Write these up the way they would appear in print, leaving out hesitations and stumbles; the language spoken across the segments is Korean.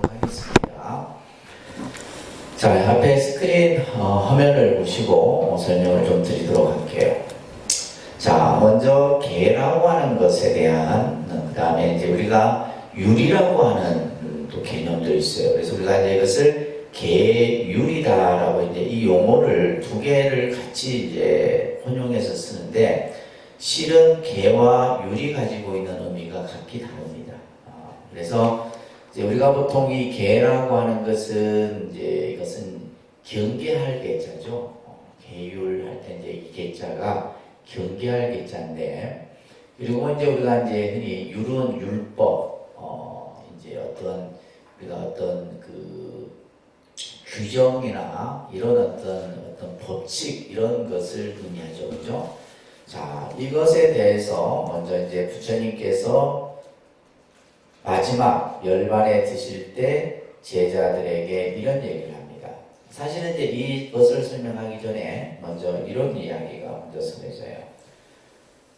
하겠습니다. 자, 앞에 스크린 화면을 보시고 설명을 좀 드리도록 할게요. 자, 먼저 개라고 하는 것에 대한 그 다음에 이제 우리가 율이라고 하는 또 개념도 있어요. 그래서 우리가 이제 이것을 개율이다라고 이제 이 용어를 두 개를 같이 이제 혼용해서 쓰는데 실은 개와 율이 가지고 있는 의미가 각기 다릅니다. 그래서 이제 우리가 보통 이 개라고 하는 것은 이제 이것은 경계할 개자죠. 개율할 때 이제 이 개자가 경계할 개자인데, 그리고 이제 우리가 이제 흔히 율은 율법, 이제 우리가 어떤 그 규정이나 이런 어떤 법칙 이런 것을 의미하죠, 그죠? 자, 이것에 대해서 먼저 이제 부처님께서 마지막 열반에 드실 때 제자들에게 이런 얘기를 합니다. 사실은 이제 이것을 설명하기 전에 먼저 이런 이야기가 먼저 전해져요.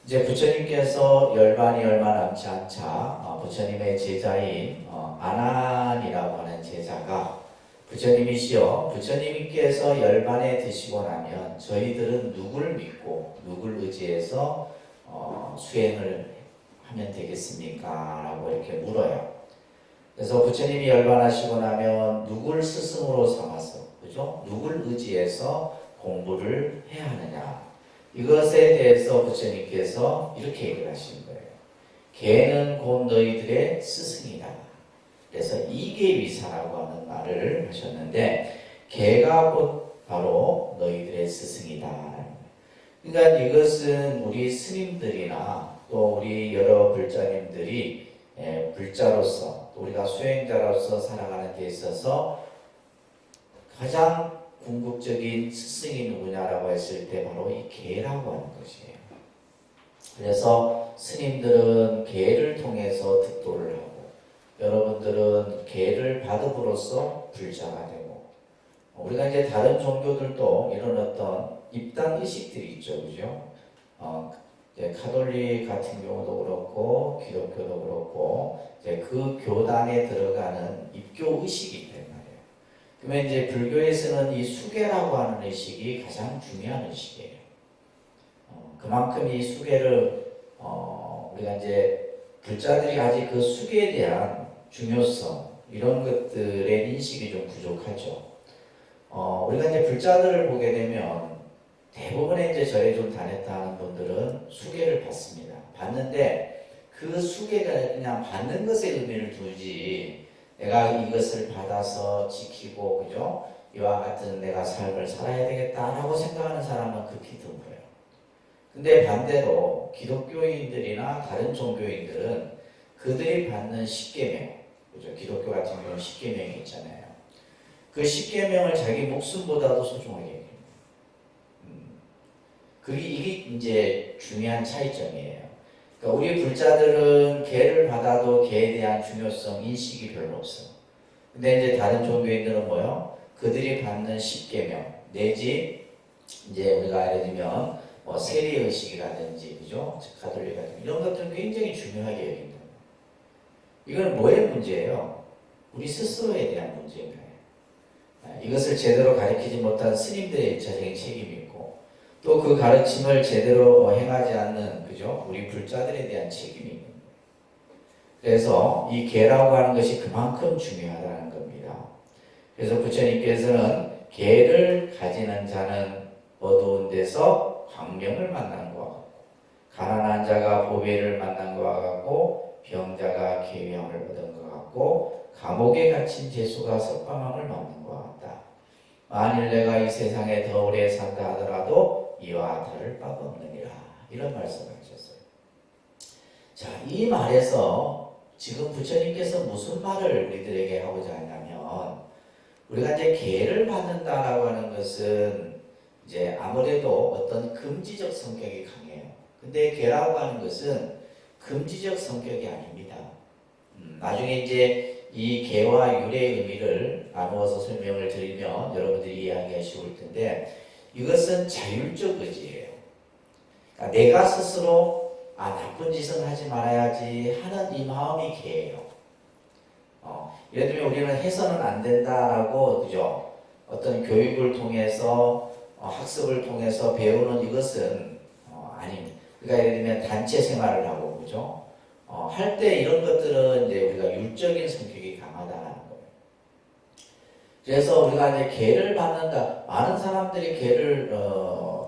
이제 부처님께서 열반이 얼마 남지 않자 부처님의 제자인 아난이라고 하는 제자가 부처님이시여, 부처님께서 열반에 드시고 나면 저희들은 누굴 믿고 누굴 의지해서 수행을 하면 되겠습니까? 라고 이렇게 물어요. 그래서 부처님이 열반하시고 나면 누굴 스승으로 삼아서, 그죠? 누굴 의지해서 공부를 해야 하느냐? 이것에 대해서 부처님께서 이렇게 얘기를 하신 거예요. 개는 곧 너희들의 스승이다. 그래서 이계위사라고 하는 말을 하셨는데, 개가 곧 바로 너희들의 스승이다. 그러니까 이것은 우리 스님들이나 또 우리 여러 불자님들이 불자로서, 우리가 수행자로서 살아가는 데 있어서 가장 궁극적인 스승이 누구냐라고 했을 때 바로 이 개라고 하는 것이에요. 그래서 스님들은 개를 통해서 득도를 하고, 여러분들은 개를 받음으로써 불자가 되고, 우리가 이제 다른 종교들도 이런 어떤 입단 의식들이 있죠, 그죠? 가톨릭 같은 경우도 그렇고 기독교도 그렇고 이제 그 교단에 들어가는 입교 의식이 있단 말이에요. 그러면 이제 불교에서는 이 수계라고 하는 의식이 가장 중요한 의식이에요. 그만큼 이 수계를 우리가 이제 불자들이 아직 그 수계에 대한 중요성 이런 것들의 인식이 좀 부족하죠. 우리가 이제 불자들을 보게 되면 대부분의 이제 절에 좀 다녔다 하는 분들은 수계를 받습니다. 받는데 그 수계가 그냥 받는 것에 의미를 두지 내가 이것을 받아서 지키고, 그죠? 이와 같은 내가 삶을 살아야 되겠다라고 생각하는 사람은 극히 드물어요. 근데 반대로 기독교인들이나 다른 종교인들은 그들이 받는 십계명, 그죠? 기독교 같은 경우는 십계명이 있잖아요. 그 십계명을 자기 목숨보다도 소중하게 여깁니다. 이게 이제 중요한 차이점이에요. 그러니까 우리 불자들은 계를 받아도 계에 대한 중요성 인식이 별로 없어. 근데 이제 다른 종교인들은 뭐요? 그들이 받는 십계명 내지 이제 우리가 예를 들면 세리 의식이라든지, 그죠? 가톨릭 같은 이런 것들은 굉장히 중요하게 여긴다. 이건 뭐의 문제예요? 우리 스스로에 대한 문제인 거예요. 이것을 제대로 가르치지 못한 스님들의 일차적인 책임이 있고, 또 그 가르침을 제대로 행하지 않는, 그죠? 우리 불자들에 대한 책임이 있는 거예요. 그래서 이 계라고 하는 것이 그만큼 중요하다는 겁니다. 그래서 부처님께서는 계를 가지는 자는 어두운 데서 광명을 만난 것과 같고, 가난한 자가 보배를 만난 것과 같고, 병자가 계명을 얻은 것 같고, 감옥에 갇힌 죄수가 석방함을 받는 것 같다. 만일 내가 이 세상에 더 오래 산다 하더라도 이와 다를 바가 없느니라. 이런 말씀을 하셨어요. 자, 이 말에서 지금 부처님께서 무슨 말을 우리들에게 하고자 하냐면, 우리가 이제 계를 받는다라고 하는 것은 이제 아무래도 어떤 금지적 성격이 강해요. 근데 계라고 하는 것은 금지적 성격이 아닙니다. 나중에 이제 이 계와 율의 의미를 나누어서 설명을 드리면 여러분들이 이해하기가 쉬울 텐데, 이것은 자율적 의지예요. 그러니까 내가 스스로 나쁜 짓은 하지 말아야지 하는 이 마음이 계예요. 예를 들면 우리는 해서는 안 된다라고 그죠? 어떤 교육을 통해서 학습을 통해서 배우는 이것은 아닙니다. 그러니까 예를 들면 단체 생활을 하고 그죠? 할 때 이런 것들은 이제 우리가 율적인 성격이 강하다는 거예요. 그래서 우리가 이제 계를 받는다. 많은 사람들이 계를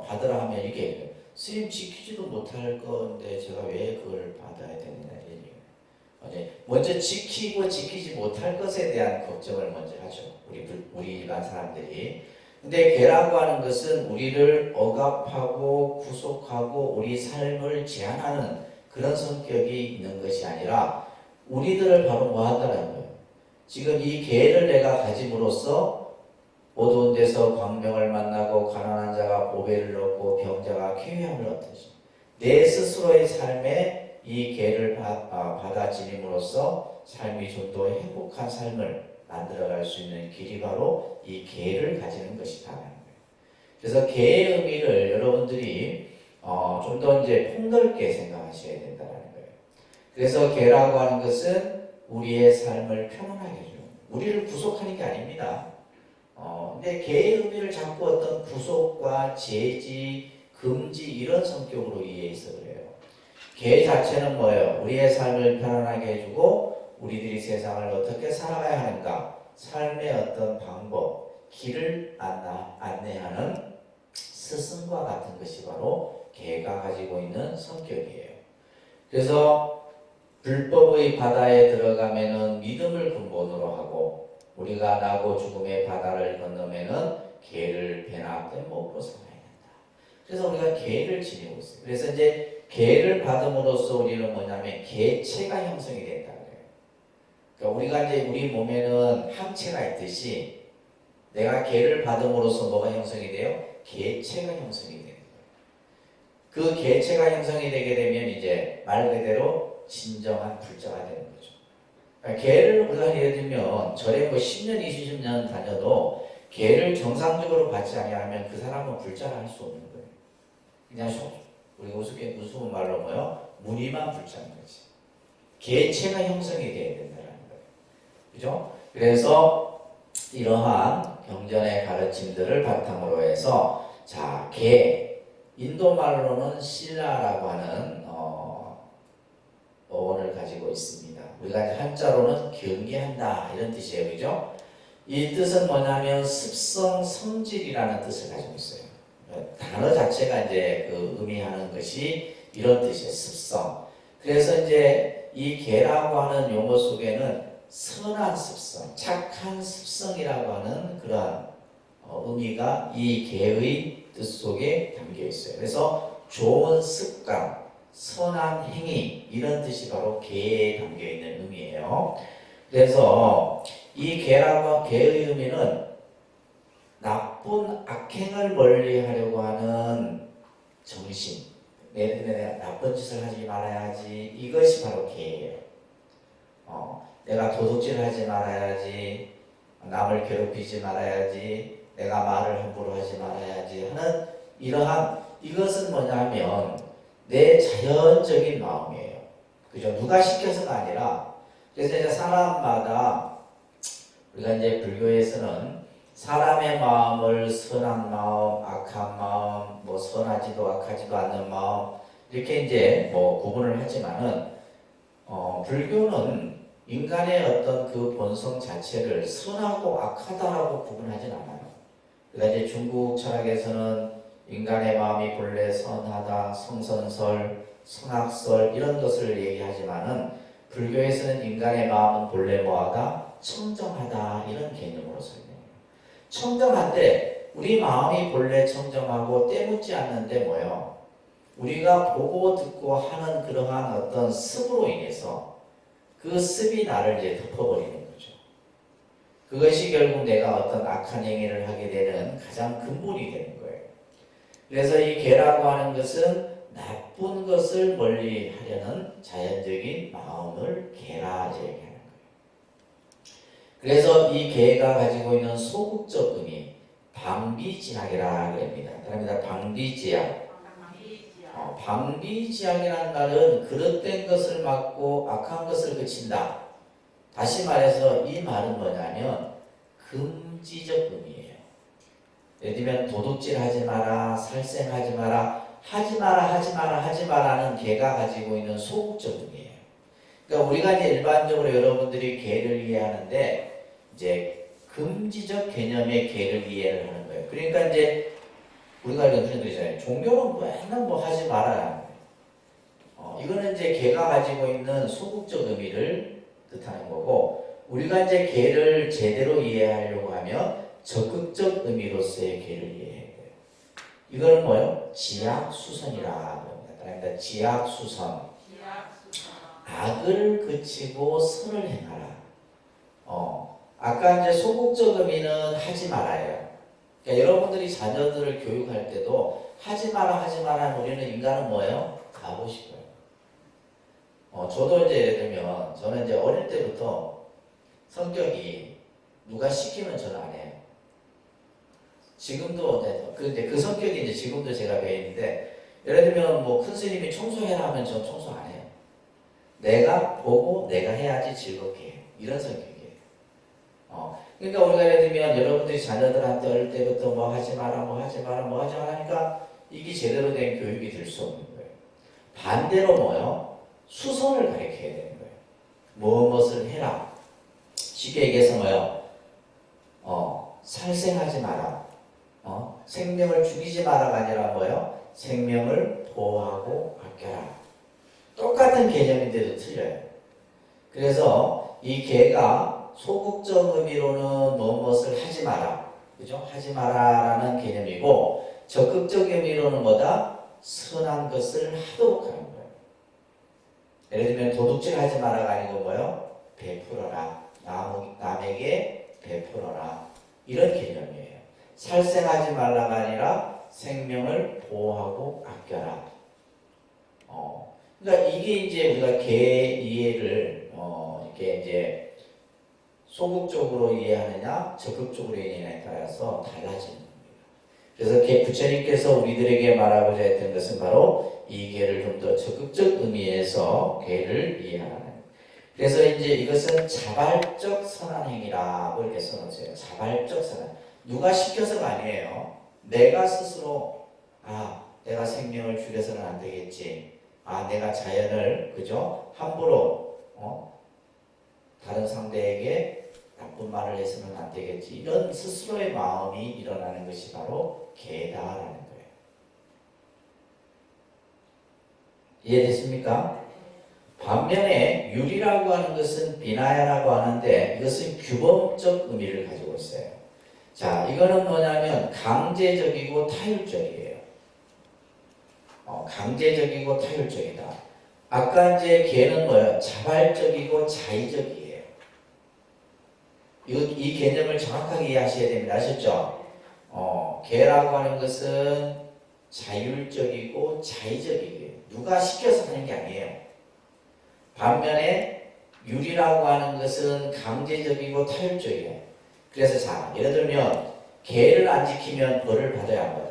받으라 하면 이게 스님 지키지도 못할 건데 제가 왜 그걸 받아야 되느냐 이런 얘기예요. 먼저 지키고 지키지 못할 것에 대한 걱정을 먼저 하죠. 우리 일반 사람들이. 근데 계라고 하는 것은 우리를 억압하고 구속하고 우리 삶을 제한하는 그런 성격이 있는 것이 아니라 우리들을 바로 뭐 한다는 거예요. 지금 이 계를 내가 가짐으로써 어두운 데서 광명을 만나고 가난한 자가 보배를 얻고 병자가 쾌유함을 얻듯이 내 스스로의 삶에 이 계를 받아 지님으로써 삶이 좀 더 행복한 삶을 만들어갈 수 있는 길이 바로 이 계를 가지는 것이다. 그래서 계의 의미를 여러분들이 좀 더 이제 폭넓게 생각하셔야 된다는 거예요. 그래서 계라고 하는 것은 우리의 삶을 편안하게 해줘요. 우리를 구속하는 게 아닙니다. 근데 계의 의미를 자꾸 어떤 구속과 제지, 금지 이런 성격으로 이해해서 그래요. 계 자체는 뭐예요? 우리의 삶을 편안하게 해주고 우리들이 세상을 어떻게 살아가야 하는가 삶의 어떤 방법, 길을 안내하는 스승과 같은 것이 바로 계가 가지고 있는 성격이에요. 그래서 불법의 바다에 들어가면은 믿음을 근본으로 하고 우리가 나고 죽음의 바다를 건너면은 계를 배나 뗏목으로 삼아야 된다. 그래서 우리가 계를 지니고 있어요. 그래서 이제 계를 받음으로써 우리는 뭐냐면 계체가 형성이 된다 그래요. 그러니까 우리가 이제 우리 몸에는 항체가 있듯이 내가 계를 받음으로써 뭐가 형성이 돼요? 계체가 형성이 되는 거예요. 그 계체가 형성이 되게 되면 이제 말 그대로 진정한 불자가 되는 거죠. 그러니까 계를 우리가 예를 들면 절에 뭐 10년, 20년 다녀도 계를 정상적으로 받지 아니하면 그 사람은 불자를 할 수 없는 거예요. 그냥 우리가 우스운 말로 뭐요? 무늬만 불자인 거지. 계체가 형성이 돼야 된다는 거예요. 그죠? 그래서 이러한 경전의 가르침들을 바탕으로 해서 자, 계 인도 말로는 실라라고 하는 어원을 가지고 있습니다. 우리가 한자로는 경계한다 이런 뜻이에요. 그죠? 이 뜻은 뭐냐면 습성, 성질이라는 뜻을 가지고 있어요. 단어 자체가 이제 그 의미하는 것이 이런 뜻이에요. 습성. 그래서 이제 이 계라고 하는 용어 속에는 선한 습성, 착한 습성이라고 하는 그러한 의미가 이 계의 뜻 속에 담겨 있어요. 그래서 좋은 습관, 선한 행위 이런 뜻이 바로 계에 담겨 있는 의미예요. 그래서 이 계라고 계의 의미는 나쁜 악행을 멀리하려고 하는 정신, 내가 나쁜 짓을 하지 말아야지 이것이 바로 계예요. 내가 도둑질을 하지 말아야지, 남을 괴롭히지 말아야지, 내가 말을 함부로 하지 말아야지 하는 이러한 이것은 뭐냐면 내 자연적인 마음이에요. 그죠? 누가 시켜서가 아니라 그래서 이제 사람마다 우리가 이제 불교에서는 사람의 마음을 선한 마음, 악한 마음, 뭐 선하지도 악하지도 않는 마음 이렇게 이제 뭐 구분을 하지만은 불교는 인간의 어떤 그 본성 자체를 선하고 악하다라고 구분하진 않아요. 그러니까 이제 중국 철학에서는 인간의 마음이 본래 선하다, 성선설, 성악설 이런 것을 얘기하지만은 불교에서는 인간의 마음은 본래 뭐하다? 청정하다 이런 개념으로 설명해요. 청정한데 우리 마음이 본래 청정하고 때묻지 않는데 뭐예요? 우리가 보고 듣고 하는 그러한 어떤 습으로 인해서 그 습이 나를 이제 덮어버리는 거죠. 그것이 결국 내가 어떤 악한 행위를 하게 되는 가장 근본이 되는 거예요. 그래서 이 계라고 하는 것은 나쁜 것을 멀리 하려는 자연적인 마음을 계라 얘기하는 거예요. 그래서 이 계가 가지고 있는 소극적 의미, 방비지학이라 그럽니다. 그럽니다. 방비지학. 방비지학이라는 말은 그릇된 것을 막고 악한 것을 그친다. 다시 말해서 이 말은 뭐냐면 금지적 의미예요. 예를 들면 도둑질 하지 마라, 살생하지 마라, 하지 마라, 하지 마라, 하지 마라는 개가 가지고 있는 소극적 의미예요. 그러니까 우리가 이제 일반적으로 여러분들이 개를 이해하는데 이제 금지적 개념의 개를 이해를 하는 거예요. 그러니까 이제 우리가 이런 표현들이잖아요. 종교는 맨날 뭐 하지 말아야. 이거는 이제 개가 가지고 있는 소극적 의미를 뜻하는 거고, 우리가 이제 개를 제대로 이해하려고 하면 적극적 의미로서의 개를 이해해야 돼요. 이거는 뭐예요? 지약수선이라고 합니다. 그러니까 지약수선. 악을 그치고 선을 행하라. 아까 이제 소극적 의미는 하지 말아요. 그러니까 여러분들이 자녀들을 교육할 때도 하지 마라 하지 마라. 우리는 인간은 뭐예요? 가고 싶어요. 저도 이제 예를 들면 저는 이제 어릴 때부터 성격이 누가 시키면 저는 안 해요. 지금도 근데 그 성격이 이제 지금도 제가 배인데, 예를 들면 뭐 큰 스님이 청소해라 하면 저는 청소 안 해요. 내가 보고 내가 해야지 즐겁게 해요. 이런 성격이에요. 그러니까 우리가 예를 들면 여러분들이 자녀들한테 어릴 때부터 뭐 하지 마라, 뭐 하지 마라, 뭐 하지 마라 하니까 이게 제대로 된 교육이 될 수 없는 거예요. 반대로 뭐요? 수선을 가르쳐야 되는 거예요. 무엇을 해라. 쉽게 얘기해서 뭐요? 살생하지 마라. 생명을 죽이지 마라가 아니라 뭐요? 생명을 보호하고 아껴라. 똑같은 개념인데도 틀려요. 그래서 이 개가 소극적 의미로는 무엇을 하지 마라. 그죠? 하지 마라라는 개념이고, 적극적 의미로는 뭐다? 선한 것을 하도록 하는 거예요. 예를 들면 도둑질 하지 마라가 아니고 뭐요? 베풀어라. 남에게 베풀어라. 이런 개념이에요. 살생하지 말라가 아니라 생명을 보호하고 아껴라. 그러니까 이게 이제 우리가 개 이해를 이렇게 이제 소극적으로 이해하느냐 적극적으로 이해하느냐에 따라서 달라지는 겁니다. 그래서 부처님께서 우리들에게 말하고자 했던 것은 바로 이 개를 좀 더 적극적 의미에서 개를 이해하는. 그래서 이제 이것은 자발적 선한행위라고 이렇게 써놓으세요. 자발적 선한. 누가 시켜서가 아니에요. 내가 스스로 내가 생명을 죽여서는 안 되겠지. 내가 자연을 그죠? 함부로 다른 상대에게 나쁜 말을 해서는 안 되겠지. 이런 스스로의 마음이 일어나는 것이 바로 개다라는 거예요. 이해됐습니까? 반면에 율이라고 하는 것은 비나야라고 하는데 이것은 규범적 의미를 가지고 있어요. 자, 이거는 뭐냐면 강제적이고 타율적이에요. 강제적이고 타율적이다. 아까 이제 개는 뭐예요? 자발적이고 자의적이에요. 이 개념을 정확하게 이해하셔야 됩니다. 아셨죠? 개라고 하는 것은 자율적이고 자의적이에요. 누가 시켜서 하는 게 아니에요. 반면에 율이라고 하는 것은 강제적이고 타율적이에요. 그래서 자, 예를 들면 개를 안 지키면 벌을 받아야 안 받아요?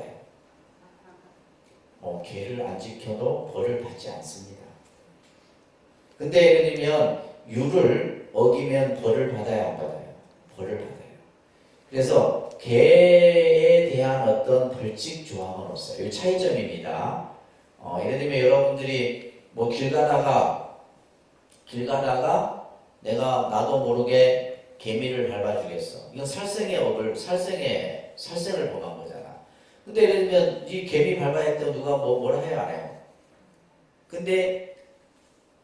개를 안 지켜도 벌을 받지 않습니다. 근데 예를 들면 율을 어기면 벌을 받아야 안 받아요? 벌을 받아요. 그래서 개에 대한 어떤 벌칙 조항은 없어요. 이 차이점입니다. 예를 들면 여러분들이 뭐 길 가다가 나도 모르게 개미를 밟아주겠어. 이건 살생을 범한 거잖아. 근데 예를 들면 이 개미 밟아했다고 누가 뭐라 해요? 안 해요? 근데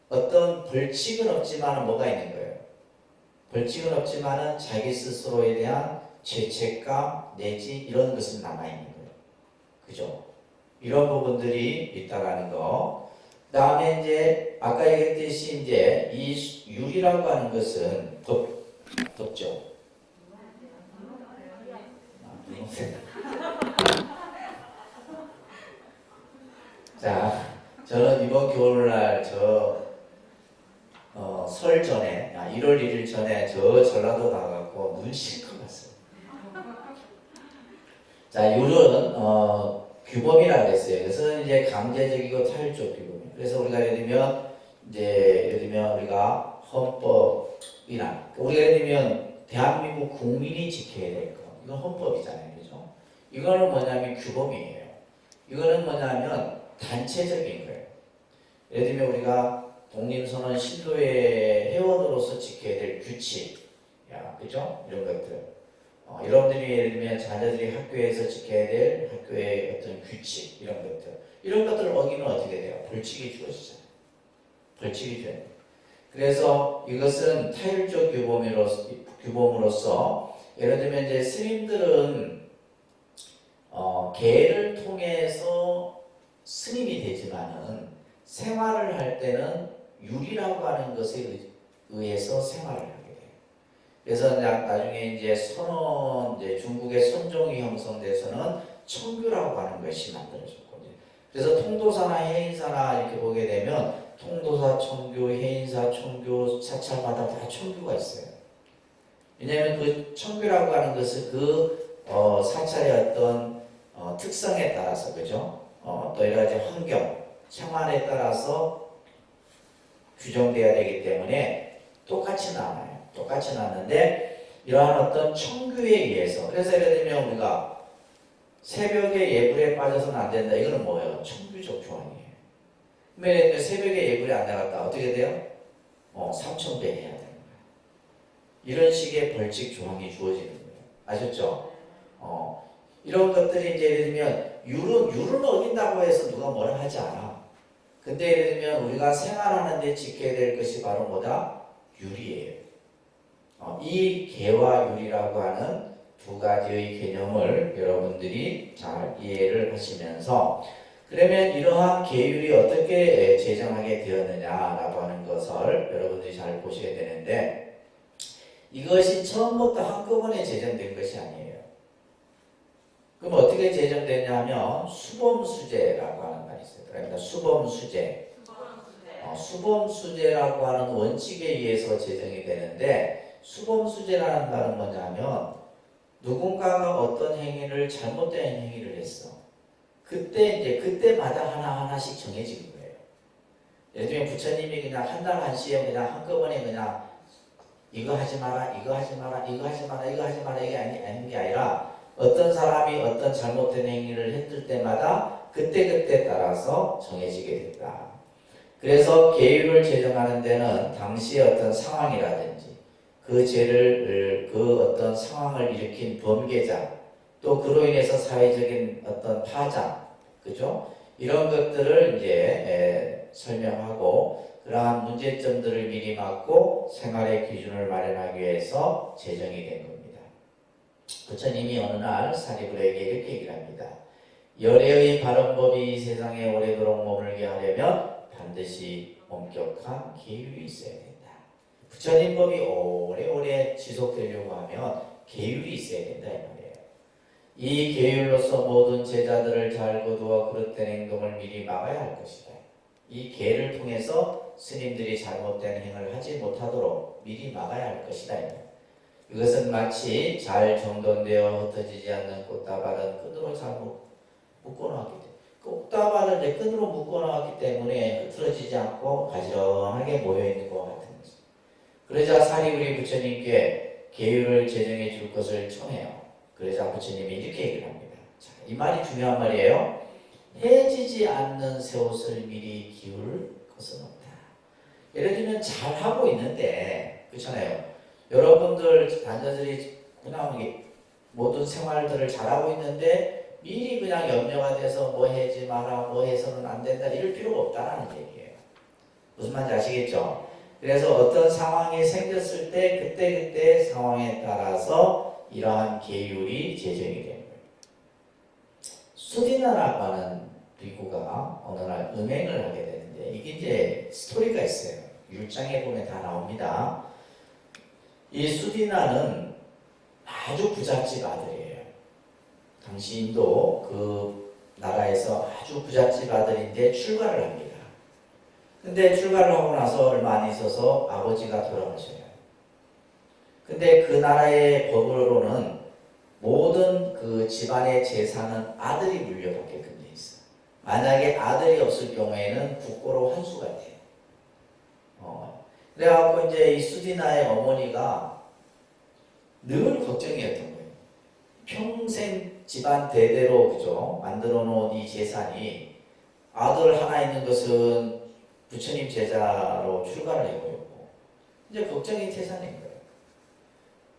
어떤 벌칙은 없지만은 뭐가 있는 거예요? 벌칙은 없지만은 자기 스스로에 대한 죄책감 내지 이런 것은 남아있는 거예요. 그죠? 이런 부분들이 있다라는 거. 그 다음에 이제 아까 얘기했듯이 이제 이 율이라고 하는 것은 덥죠? 자, 저는 이번 겨울날 설 전에 1월 1일 전에 전라도 가갖고 눈 실컷 봤어요. 자, 율은 규범이라고 했어요. 그래서 이제 강제적이고 타율적 규범. 그래서 우리가 예를 들면 우리가 헌법이나 우리가 예를 들면 대한민국 국민이 지켜야 될 거, 이건 헌법이잖아요, 그죠? 이거는 뭐냐면 규범이에요. 이거는 뭐냐면 단체적인 거예요. 예를 들면 우리가 독립선언 신도의 회원으로서 지켜야 될 규칙, 그죠? 이런 것들. 여러분들이 예를 들면 자녀들이 학교에서 지켜야 될 학교의 어떤 규칙, 이런 것들. 이런 것들을 어기면 어떻게 돼요? 벌칙이 주어지잖아요. 벌칙이 줘요. 그래서 이것은 타율적 규범으로서 예를 들면 이제 스님들은 계를 통해서 스님이 되지만은 생활을 할 때는 율이라고 하는 것에 의해서 생활을 하게 돼요. 그래서 나중에 이제 이제 중국의 선종이 형성돼서는 청규라고 하는 것이 만들어졌거든요. 그래서 통도사나 해인사나 이렇게 보게 되면 통도사 청규, 해인사 청규, 사찰마다 다 청규가 있어요. 왜냐하면 그 청규라고 하는 것은 그 사찰의 어떤 특성에 따라서, 그죠? 또 여러 가지 환경, 생활에 따라서 규정되어야 되기 때문에 똑같이 나와요. 똑같이 나왔는데 이러한 어떤 청규에 의해서, 그래서 예를 들면 우리가 새벽에 예불에 빠져서는 안 된다. 이거는 뭐예요? 청규적 조항이에요. 근데 새벽에 예불에 안 나갔다 어떻게 돼요? 3,000배 해야 되는 거예요. 이런 식의 벌칙 조항이 주어지는 거예요. 아셨죠? 이런 것들이 이제 예를 들면 율은 어긴다고 해서 누가 뭐라 하지 않아. 근데 예를 들면 우리가 생활하는데 지켜야 될 것이 바로 뭐다? 율이에요. 이 계와 율이라고 하는 두 가지의 개념을 여러분들이 잘 이해를 하시면서, 그러면 이러한 계율이 어떻게 제정하게 되었느냐라고 하는 것을 여러분들이 잘 보셔야 되는데, 이것이 처음부터 한꺼번에 제정된 것이 아니에요. 그럼 어떻게 제정되냐 하면 수범수제라고 하는 말이 있어요. 그러니까 수범수제. 수범수제라고 하는 원칙에 의해서 제정이 되는데, 수범수제라는 말은 뭐냐면 누군가가 어떤 행위를 잘못된 행위를 했어. 그때마다 하나하나씩 정해지는 거예요. 예를 들면 부처님이 그냥 한 달 한시에 그냥 한꺼번에 그냥 이거 하지 마라, 이거 하지 마라, 이거 하지 마라, 이거 하지 마라, 이게 아닌 게 아니라 어떤 사람이 어떤 잘못된 행위를 했을 때마다 그때 따라서 정해지게 됐다. 그래서 계율을 제정하는 데는 당시의 어떤 상황이라든지 그 죄를, 그 어떤 상황을 일으킨 범죄자, 또 그로 인해서 사회적인 어떤 파장, 그죠? 이런 것들을 이제 설명하고 그러한 문제점들을 미리 막고 생활의 기준을 마련하기 위해서 제정이 된 겁니다. 부처님이 어느 날 사리불에게 이렇게 얘기를 합니다. 열애의 바른법이 이 세상에 오래도록 머물게 하려면 반드시 엄격한 계율이 있어야 된다. 부처님 법이 오래오래 지속되려고 하면 계율이 있어야 된다 이 말이에요. 이 계율로서 모든 제자들을 잘 거두어 그릇된 행동을 미리 막아야 할 것이다. 이 계를 통해서 스님들이 잘못된 행을 하지 못하도록 미리 막아야 할 것이다. 이것은 마치 잘 정돈되어 흩어지지 않는 꽃다발은 끈으로 잘 묶어놓았기 때문에, 꽃다발을 이제 끈으로 묶어놓았기 때문에 흐트러지지 않고 가지런하게 모여있는 것 같은 거죠. 그러자 사리부리 부처님께 계율을 제정해 줄 것을 청해요. 그러자 부처님이 이렇게 얘기를 합니다. 자, 이 말이 중요한 말이에요. 해지지 않는 새 옷을 미리 기울 것은 없다. 예를 들면 잘하고 있는데, 그렇잖아요. 여러분들 자녀들이 그냥 모든 생활들을 잘하고 있는데 미리 그냥 염려가 돼서 뭐 해지 마라, 뭐 해서는 안 된다 이럴 필요가 없다는 얘기예요. 무슨 말인지 아시겠죠? 그래서 어떤 상황이 생겼을 때 그때 상황에 따라서 이러한 계율이 제정이 되는 거예요. 수디나라고 하는 비구가 어느 날 음행을 하게 되는데, 이게 이제 스토리가 있어요. 율장에 보면 다 나옵니다. 이 수디나는 아주 부잣집 아들이에요. 당시 인도 그 나라에서 아주 부잣집 아들인데 출가를 합니다. 근데 출가를 하고 나서 얼마 안 있어서 아버지가 돌아가셔요. 근데 그 나라의 법으로는 모든 그 집안의 재산은 아들이 물려받게끔 돼 있어요. 만약에 아들이 없을 경우에는 국고로 환수가 돼요. 그래갖고 이제 이 수디나의 어머니가 늘 걱정이었던 거예요. 평생 집안 대대로 그죠 만들어 놓은 이 재산이 아들 하나 있는 것은 부처님 제자로 출가를 해버렸고 이제 걱정이 태산인 거예요.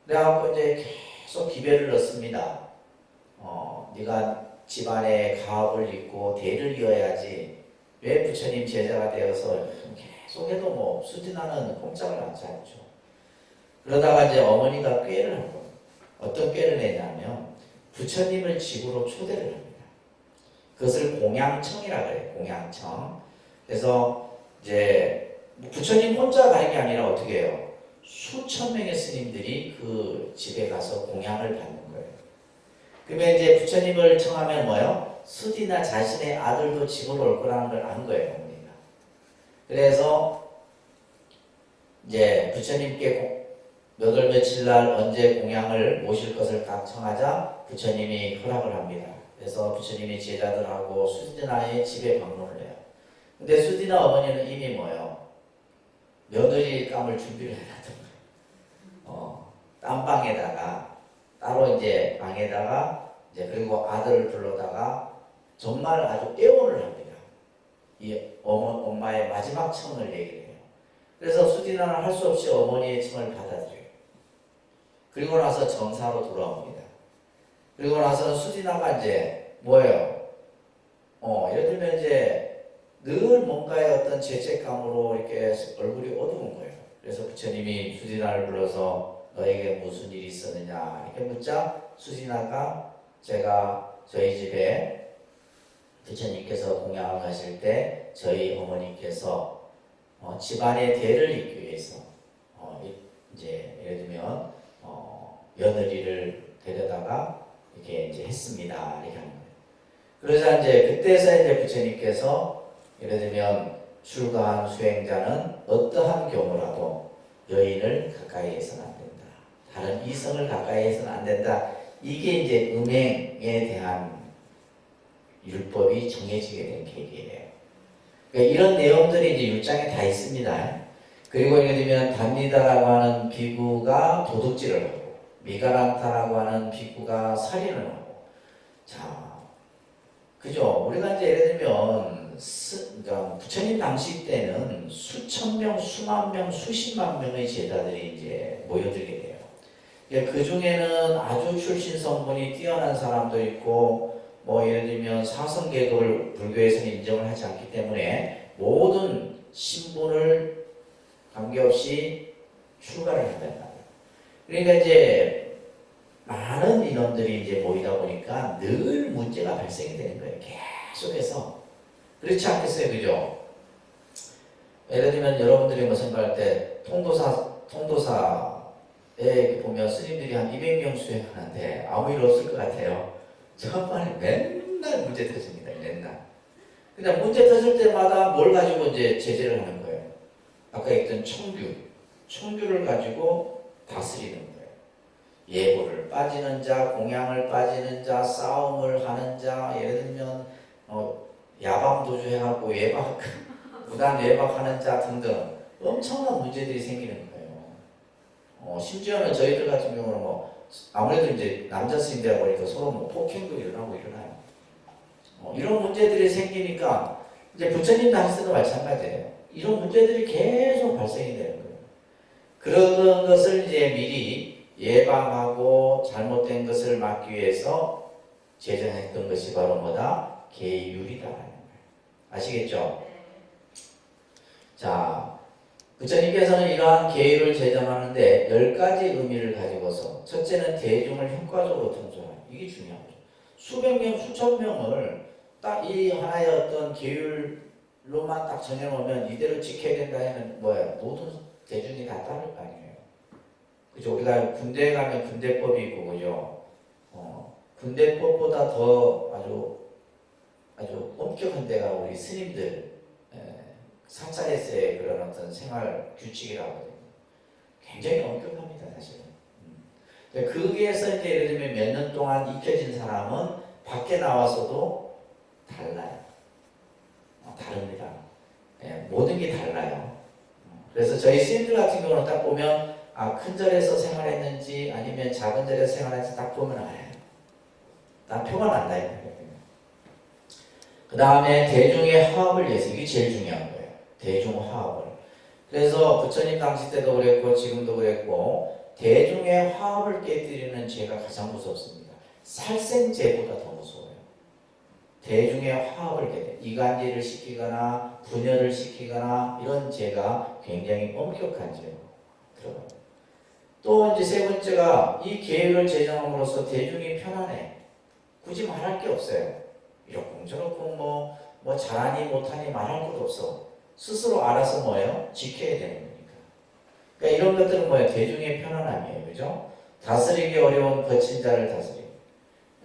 그래갖고 이제 계속 기별을 넣습니다. 네가 집안에 가업을 잇고 대를 이어야지 왜 부처님 제자가 되어서 계속 해도 뭐 수진아는 꼼짝을 않지 않죠. 그러다가 이제 어머니가 꾀를 한 거예요. 어떤 꾀를 내냐면 부처님을 집으로 초대를 합니다. 그것을 공양청이라 그래요. 공양청. 그래서 이제 부처님 혼자 가는 게 아니라 어떻게 해요? 수천 명의 스님들이 그 집에 가서 공양을 받는 거예요. 그러면 이제 부처님을 청하면 뭐예요? 수디나 자신의 아들도 집으로 올 거라는 걸 안 거예요, 어머니가. 그래서 이제 부처님께 몇 월 며칠 날 언제 공양을 모실 것을 딱 청하자 부처님이 허락을 합니다. 그래서 부처님이 제자들하고 수디나의 집에 방문을 해요. 근데 수디나 어머니는 이미 뭐예요? 며느리 감을 준비를 해놨던 거예요. 딴방에다가 따로 이제 방에다가 이제 그리고 아들을 불러다가 정말 아주 애원을 합니다. 이 엄마의 마지막 청을 얘기를 해요. 그래서 수디나는 할 수 없이 어머니의 청을 받아들여요. 그리고 나서 정사로 돌아옵니다. 그리고 나서 수디나가 이제 뭐예요? 예를 들면 이제 늘 뭔가의 어떤 죄책감으로 이렇게 얼굴이 어두운 거예요. 그래서 부처님이 수디나를 불러서 너에게 무슨 일이 있었느냐 이렇게 묻자 수디나가 제가 저희 집에 부처님께서 공양을 하실 때 저희 어머니께서 집안의 대를 잇기 위해서 이제 예를 들면 며느리를 데려다가 이렇게 이제 했습니다 이렇게 하는 거예요. 그러자 이제 그때서 이제 부처님께서 예를 들면 출가한 수행자는 어떠한 경우라도 여인을 가까이 해서는 안 된다. 다른 이성을 가까이 해서는 안 된다. 이게 이제 음행에 대한 율법이 정해지게 된 계기예요. 그러니까 이런 내용들이 이제 율장에 다 있습니다. 그리고 예를 들면 답니다라고 하는 비구가 도둑질을 하고 미가란타라고 하는 비구가 살인을 하고 자 그죠? 우리가 이제 예를 들면 그러니까 부처님 당시 때는 수천 명, 수만 명, 수십만 명의 제자들이 이제 모여들게 돼요. 그 중에는 아주 출신 성분이 뛰어난 사람도 있고, 뭐 예를 들면 사성계급을 불교에서는 인정을 하지 않기 때문에 모든 신분을 관계없이 출가를 한단 말이에요. 그러니까 이제 많은 인원들이 이제 모이다 보니까 늘 문제가 발생이 되는 거예요. 계속해서. 그렇지 않겠어요? 그죠? 예를 들면 여러분들이 뭐 생각할 때 통도사에 보면 스님들이 한 200명 수행하는데 아무 일 없을 것 같아요. 정말 맨날 문제 터집니다. 맨날. 그냥 문제 터질 때마다 뭘 가지고 이제 제재를 하는 거예요. 아까 얘기했던 청규를 가지고 다스리는 거예요. 예고를 빠지는 자, 공양을 빠지는 자, 싸움을 하는 자, 예를 들면 야방도주 해갖고 무단 외박하는 자 등등 엄청난 문제들이 생기는 거예요. 심지어는 저희들 같은 경우는 아무래도 이제 남자 스님들이다 보니까 서로 폭행도 일어나고 일어나요. 이런 문제들이 생기니까 이제 부처님 당시도 마찬가지예요. 이런 문제들이 계속 발생이 되는 거예요. 그런 것을 이제 미리 예방하고 잘못된 것을 막기 위해서 제정했던 것이 바로 뭐다? 계율이다라는 거예요. 아시겠죠? 자, 부처님께서는 이러한 계율을 제정하는데 10가지 의미를 가지고서 첫째는 대중을 효과적으로 통솔하는 이게 중요하죠. 수백 명, 수천 명을 딱 이 하나의 어떤 계율로만 딱 정해놓으면 이대로 지켜야 된다 하면 모든 대중이 다 따를 거 아니에요. 그죠? 우리가 군대에 가면 군대법이 있고, 그죠? 군대법보다 더 아주 엄격한 데가 우리 스님들, 사찰에서의 그런 어떤 생활 규칙이라고 하거든요. 굉장히 엄격합니다, 사실은. 거기에서 이제 예를 들면 몇 년 동안 익혀진 사람은 밖에 나와서도 달라요. 다릅니다. 모든 게 달라요. 그래서 저희 스님들 같은 경우는 딱 보면 큰 절에서 생활했는지 아니면 작은 절에서 생활했는지 딱 보면 알아요. 딱 표가 난다 이거예요. 그 다음에 대중의 화합을 위해서 이게 제일 중요한 거예요. 대중 화합을. 그래서 부처님 당시 때도 그랬고 지금도 그랬고 대중의 화합을 깨뜨리는 죄가 가장 무섭습니다. 살생죄보다 더 무서워요. 대중의 화합을 깨뜨려 이간질을 시키거나 분열을 시키거나 이런 죄가 굉장히 엄격한 죄로 들어갑니다. 또 이제 세 번째가 이 계율을 제정함으로써 대중이 편안해. 굳이 말할 게 없어요. 이렇고 저렇고 뭐 잘하니 못하니 말할 것도 없어. 스스로 알아서 뭐예요? 지켜야 되는 거니까. 그러니까 이런 것들은 뭐예요? 대중의 편안함이에요. 그죠? 다스리기 어려운 거친 자를 다스리고.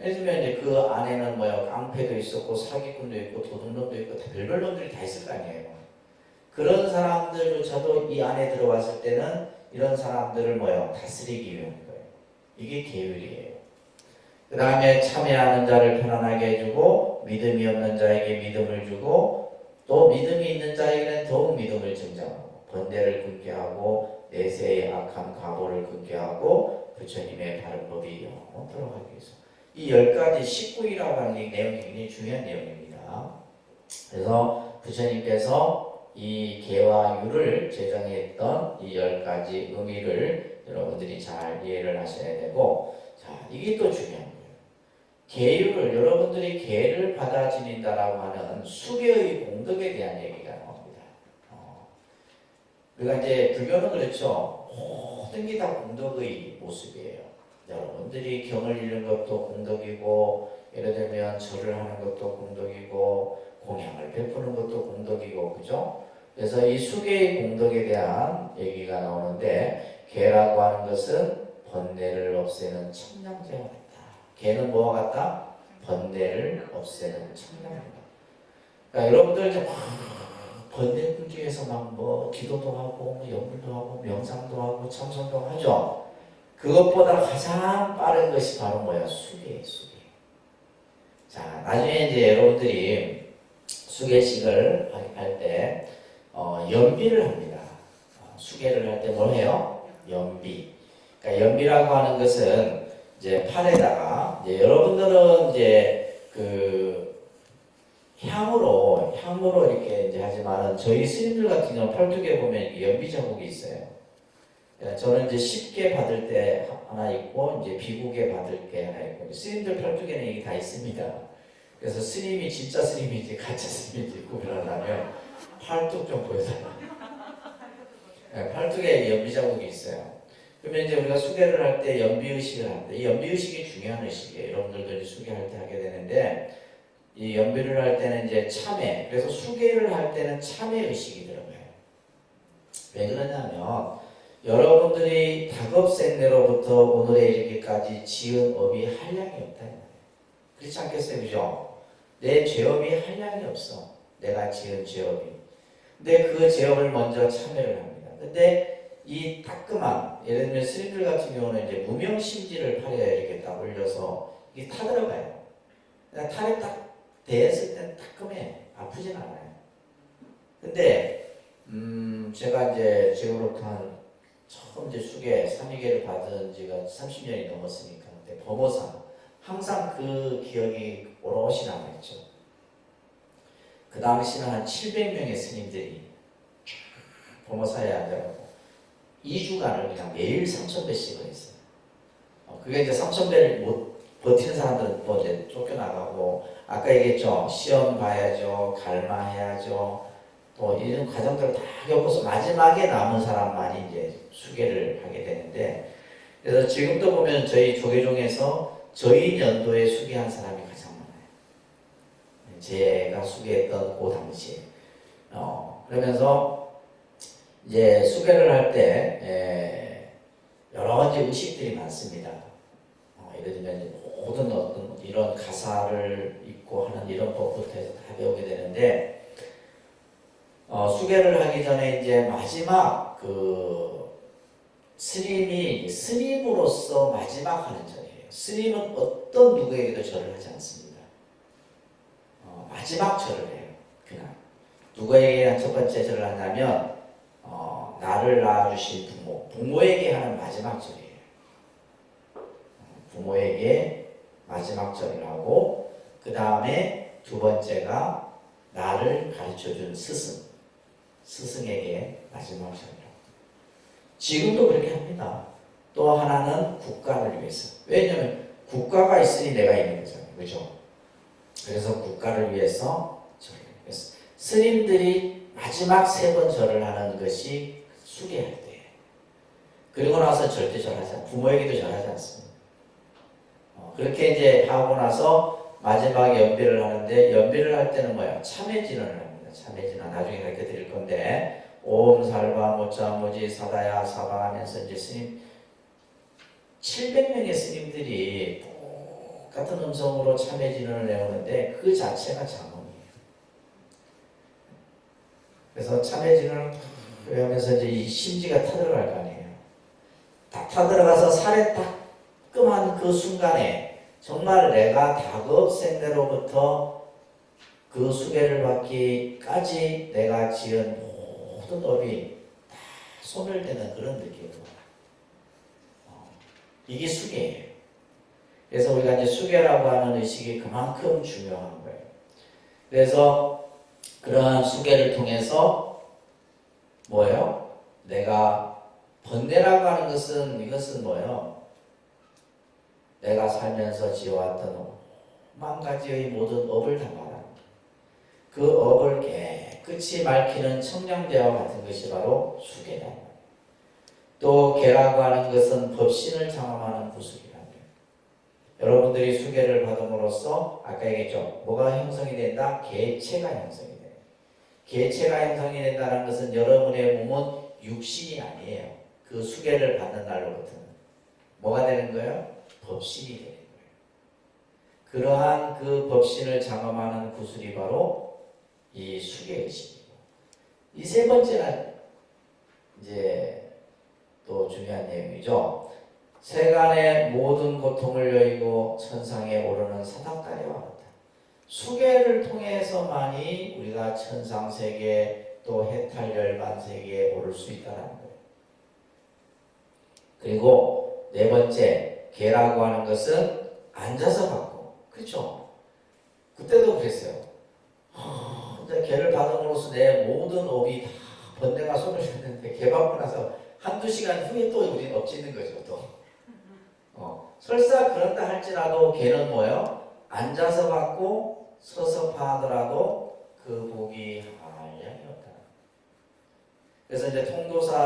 예를 들면 이제 그 안에는 뭐예요? 깡패도 있었고 사기꾼도 있고 도둑놈도 있고 별별 놈들이 다 있을 거 아니에요. 그런 사람들조차도 이 안에 들어왔을 때는 이런 사람들을 뭐예요? 다스리기 위한 거예요. 이게 계율이에요. 그 다음에 참여하는 자를 편안하게 해주고 믿음이 없는 자에게 믿음을 주고 또 믿음이 있는 자에게는 더욱 믿음을 증정하고 번뇌를 끊게 하고 내세의 악한 과보를 끊게 하고 부처님의 바른 법이 영원토록 하기 위해서 이 10가지 19이라고 하는 이 내용이 굉장히 중요한 내용입니다. 그래서 부처님께서 이 계와 유를 제정했던 이 10가지 의미를 여러분들이 잘 이해를 하셔야 되고 자 이게 또 중요한 거예요. 계율을 여러분들이 계를 받아 지닌다라고 하는 수계의 공덕에 대한 얘기가 나옵니다. 그러니까 이제 불교는 그렇죠. 모든 게 다 공덕의 모습이에요. 여러분들이 경을 읽는 것도 공덕이고 예를 들면 절을 하는 것도 공덕이고 공양을 베푸는 것도 공덕이고 그죠? 그래서 이 수계의 공덕에 대한 얘기가 나오는데 계라고 하는 것은 번뇌를 없애는 청량제와 같다. 계는 뭐와 같다? 번뇌를 없애는 청량제와. 그러니까 여러분들 이제 막 번뇌 끊기 위해서 막 뭐 기도도 하고 뭐 염불도 하고 명상도 하고 참선도 하죠. 그것보다 가장 빠른 것이 바로 뭐야? 수계예요, 수계. 자, 나중에 이제 여러분들이 수계식을 할 때 연비를 합니다. 수계를 할 때 뭘 해요? 연비. 그러니까 연비라고 하는 것은 이제 팔에다가 이제 여러분들은 이제 그 향으로 이렇게 이제 하지만은 저희 스님들 같은 경우 팔뚝에 보면 연비 자국이 있어요. 저는 이제 10개 받을 때 하나 있고 이제 비국에 받을 때 하나 있고 스님들 팔뚝에는 이게 다 있습니다. 그래서 스님이 진짜 스님인지 가짜 스님인지 구별하려면 팔뚝 좀 보여달라. 팔뚝에 연비 자국이 있어요. 그러면 이제 우리가 수계를 할 때 연비의식을 합니다. 이 연비의식이 중요한 의식이에요. 여러분들도 수계할 때 하게 되는데 이 연비를 할 때는 이제 참회. 그래서 수계를 할 때는 참회의식이 들어가요. 왜 그러냐면 여러분들이 다급생내로부터 오늘에 이르기까지 지은 업이 한량이 없다. 그렇지 않겠어요? 그죠? 내 죄업이 한량이 없어. 내가 지은 죄업이. 근데 그 죄업을 먼저 참회를 합니다. 근데 이 따끔함, 예를 들면 스님들 같은 경우는 이제 무명심지를 팔에 이렇게 딱 올려서 이게 타들어가요. 그러니까 탈에 딱 대했을 땐 따끔해. 아프진 않아요. 근데 제가 이제 지금으로부터 한 처음 이제 수계, 삼위계를 받은 지가 30년이 넘었으니까 그때 범어사 항상 그 기억이 오롯이 남아있죠. 그 당시는 한 700명의 스님들이 범어사에 앉아가지고 2주간을 그냥 매일 3,000배씩을 했어요. 그게 이제 3,000배를 못 버티는 사람들은 또 이제 쫓겨나가고 아까 얘기했죠. 시험 봐야죠. 갈마해야죠. 또 이런 과정들을 다 겪어서 마지막에 남은 사람만이 이제 수계를 하게 되는데 그래서 지금도 보면 저희 조계종에서 저희 연도에 수계한 사람이 가장 많아요. 제가 수계했던 그 당시에. 그러면서 이제 수계를 할 때 여러 가지 의식들이 많습니다. 예를 들면 모든 어떤 이런 가사를 읽고 하는 이런 법부터 해서 다 배우게 되는데 수계를 하기 전에 이제 마지막 그 스님이 스님으로서 마지막 하는 절이에요. 스님은 어떤 누구에게도 절을 하지 않습니다. 마지막 절을 해요. 그냥 누구에게 첫 번째 절을 하냐면 나를 낳아주신 부모, 부모에게 하는 마지막 절이에요. 부모에게 마지막 절을 하고 그 다음에 두 번째가 나를 가르쳐준 스승, 스승에게 마지막 절을 하고 지금도 그렇게 합니다. 또 하나는 국가를 위해서. 왜냐하면 국가가 있으니 내가 있는 거잖아요. 그죠? 그래서 국가를 위해서 절을 했어요. 스님들이 마지막 세 번 절을 하는 것이 수계할 때. 그리고 나서 절대 절하지 않아요. 부모에게도 절하지 않습니다. 그렇게 이제 하고 나서 마지막 연비를 하는데 연비를 할 때는 뭐야? 참회진언을 합니다. 참회진언 나중에 가르쳐 드릴 건데 옴 살바 모짜 모지 사다야 사바 하면서 이제 스님 700명의 스님들이 똑같은 음성으로 참회진언을 내오는데 그 자체가 장엄이에요. 그래서 참회진언을 하면서 이제 이 심지가 타들어갈 거 아니에요. 딱 타들어가서 살에 따끔한 그 순간에 정말 내가 다급생대로부터 그 수계를 받기까지 내가 지은 모든 업이 다 소멸되는 그런 느낌으로 이게 수계예요. 그래서 우리가 이제 수계라고 하는 의식이 그만큼 중요한 거예요. 그래서 그러한 수계를 통해서 뭐예요? 내가 번뇌라고 하는 것은 이것은 뭐예요? 내가 살면서 지어왔던 만 가지의 모든 업을 다 말하는 그 업을 깨끗이 밝히는 청량제와 같은 것이 바로 수계다. 또 계라고 하는 것은 법신을 장엄하는 구슬이라는 거예요. 여러분들이 수계를 받음으로써 아까 얘기했죠. 뭐가 형성이 된다? 개체가 형성이 돼요. 개체가 형성이 된다는 것은 여러분의 몸은 육신이 아니에요. 그 수계를 받는 날로부터는 뭐가 되는 거예요? 법신이 되는 거예요. 그러한 그 법신을 장엄하는 구슬이 바로 이 수계의식이고 이 세 번째는 이제 또 중요한 내용이죠. 세간의 모든 고통을 여의고 천상에 오르는 사닥다리와 같다. 수계를 통해서만이 우리가 천상세계 또 해탈열반세계에 오를 수 있다는 거예요. 그리고 네 번째 계라고 하는 것은 앉아서 받고 그렇죠? 그때도 그랬어요. 계를 받음으로써 내 모든 업이 다 번뇌가 소멸됐는데 계 받고 나서 한두 시간 후에 또 우리는 엎치는 거죠. 또 설사 그런다 할지라도 계는 뭐예요? 앉아서 받고 서서 파하더라도 그 복이 한량이 없다. 그래서 이제 통도사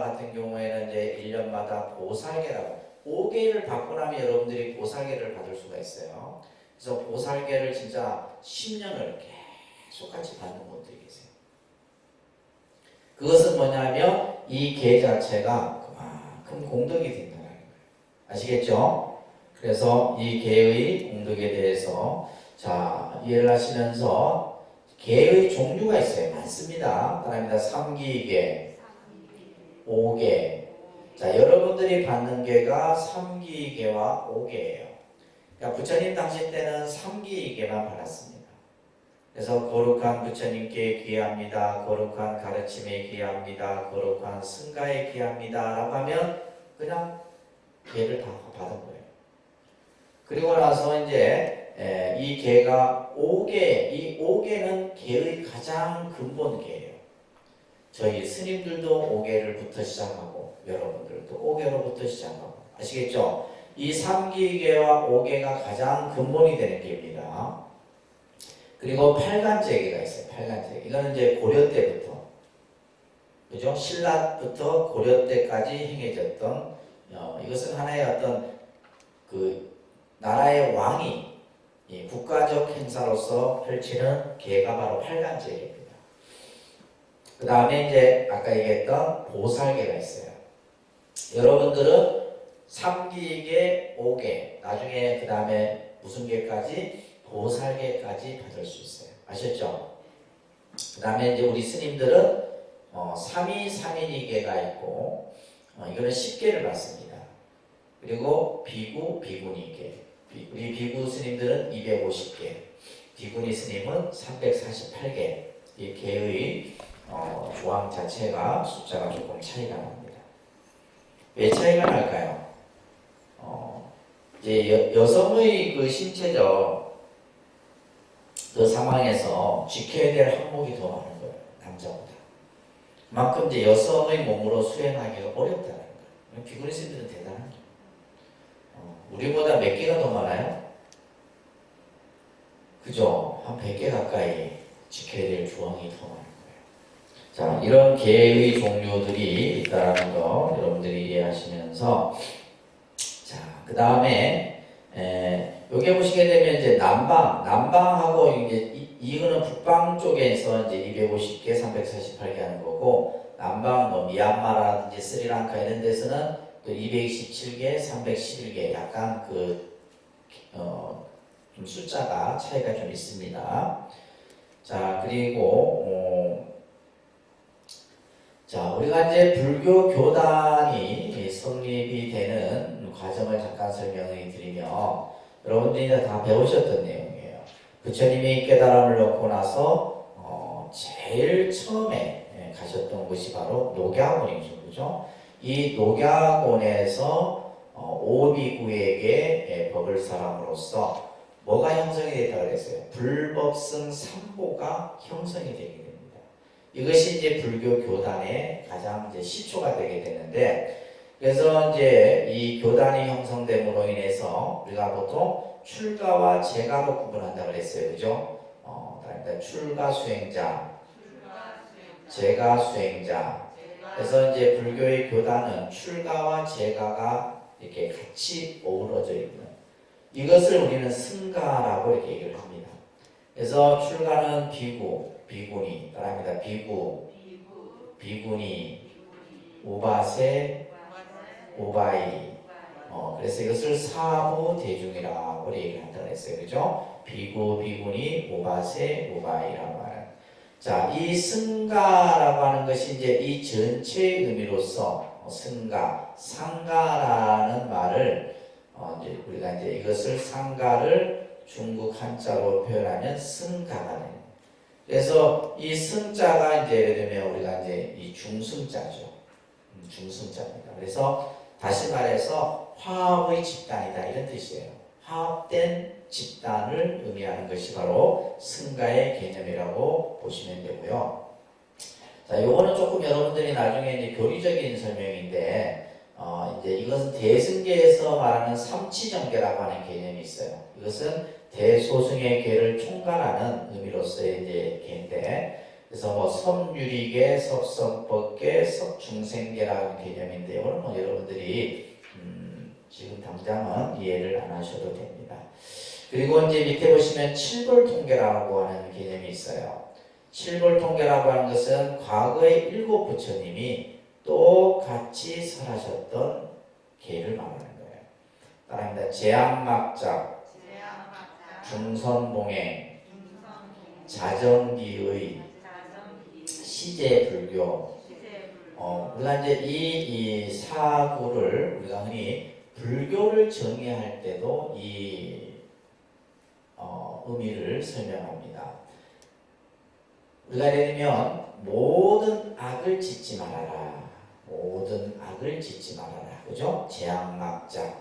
같은 경우에는 이제 1년마다 보살계라고 5계를 받고 나면 여러분들이 보살계를 받을 수가 있어요. 그래서 보살계를 진짜 10년을 계속 같이 받는 분들이 계세요. 그것은 뭐냐면 이 계 자체가 그만큼 공덕이 된다는 거예요. 아시겠죠? 그래서 이 계의 공덕에 대해서 자 이해를 하시면서 계의 종류가 있어요. 많습니다. 따라합니다. 3기계, 5계. 자 여러분들이 받는 계가 3기계와 5계예요. 그러니까 부처님 당시 때는 3기계만 받았습니다. 그래서 거룩한 부처님께 귀합니다. 거룩한 가르침에 귀합니다. 거룩한 승가에 귀합니다. 라고 하면 그냥 계를 다 받은 거예요. 그리고 나서 이제 이 계가 5계, 이 5계는 계의 가장 근본 계예요. 저희 스님들도 5계를부터 시작하고 여러분들도 5계로부터 시작하고 아시겠죠? 이 3기계와 5계가 가장 근본이 되는 계입니다. 그리고 8간제계가 있어요. 8간제계. 이거는 이제 고려 때부터 그죠? 신라부터 고려 때까지 행해졌던 이것은 하나의 어떤 그 나라의 왕이 국가적 행사로서 펼치는 계가 바로 8간제계입니다. 그 다음에 이제 아까 얘기했던 보살계가 있어요. 여러분들은 3기계, 5계, 나중에 그 다음에 무슨 계까지? 보살계까지 받을 수 있어요. 아셨죠? 그 다음에 이제 우리 스님들은 3위, 3인이계가 있고 이거는 10계를 받습니다. 그리고 비구, 비구니계. 우리 비구 스님들은 250계, 비구니 스님은 348개. 이 계의 조항 자체가 숫자가 조금 차이가 납니다. 왜 차이가 날까요? 이제 여성의 그 신체적 그 상황에서 지켜야 될 항목이 더 많은 거예요. 남자보다. 그만큼 이제 여성의 몸으로 수행하기가 어렵다는 거예요. 비구니스트들은 대단한 거예요. 우리보다 몇 개가 더 많아요? 그죠? 한 100개 가까이 지켜야 될 조항이 더 많은 거예요. 자, 이런 계의 종류들이 있다는 거 여러분들이 이해하시면서, 자, 그 다음에 여기 보시게 되면 이제 남방하고 이제 이거는 북방 쪽에서 이제 250개, 348개 하는 거고, 남방 뭐 미얀마라든지 스리랑카 이런 데서는 또 227개, 311개 약간 좀 숫자가 차이가 좀 있습니다. 자, 그리고 자, 우리가 이제 불교 교단이 성립이 되는 과정을 잠깐 설명을 드리면 여러분들이 다 배우셨던 내용이에요. 부처님이 깨달음을 얻고 나서 제일 처음에 가셨던 곳이 바로 녹야원이죠, 그죠? 이 녹야원에서 오비구에게 법을 사람으로서 뭐가 형성이 됐다고 그랬어요? 불법성 삼보가 형성이 되게 됩니다. 이것이 이제 불교 교단의 가장 이제 시초가 되게 되는데, 그래서 이제 이 교단이 형성됨으로 인해서 우리가 보통 출가와 제가로 구분한다고 그랬어요, 그죠? 출가 수행자, 제가 수행자. 그래서 이제 불교의 교단은 출가와 제가가 이렇게 같이 어우러져 있는, 이것을 우리는 승가라고 이렇게 얘기를 합니다. 그래서 출가는 비구, 비구니, 따라합니다. 비구, 비구니, 우바세, 우바이. 그래서 이것을 사부 대중이라고 얘기를 한다고 했어요. 그죠? 비구, 비구니, 우바세, 우바이라고 하는. 자, 이 승가라고 하는 것이 이제 이 전체의 의미로서 승가, 상가라는 말을 이제 우리가 이제 이것을 상가를 중국 한자로 표현하면 승가가 됩니다. 그래서 이 승자가 이제 예를 들면 우리가 이제 이 중승자죠. 중승자입니다. 그래서 다시 말해서 화합의 집단이다 이런 뜻이에요. 화합된 집단을 의미하는 것이 바로 승가의 개념이라고 보시면 되고요. 자, 요거는 조금 여러분들이 나중에 이제 교리적인 설명인데, 이제 이것은 대승계에서 말하는 삼치정계라고 하는 개념이 있어요. 이것은 대소승의 계를 총괄하는 의미로서의 이제 계인데, 그래서 뭐 섬유리계, 섭성법계, 섭중생계라는 개념인데, 이거는 뭐 여러분들이 지금 당장은 이해를 안 하셔도 됩니다. 그리고 이제 밑에 보시면 칠불통계라고 하는 개념이 있어요. 칠불통계라고 하는 것은 과거의 7 부처님이 똑같이 설하셨던 계를 말하는 거예요. 따라합니다. 제약막작, 중선봉행, 자정기의, 시제불교. 우리가 이제 이 사구를 우리가 흔히 불교를 정의할 때도 이 의미를 설명합니다. 우리가 예를 들면 모든 악을 짓지 말아라. 모든 악을 짓지 말아라. 그죠? 제약막자.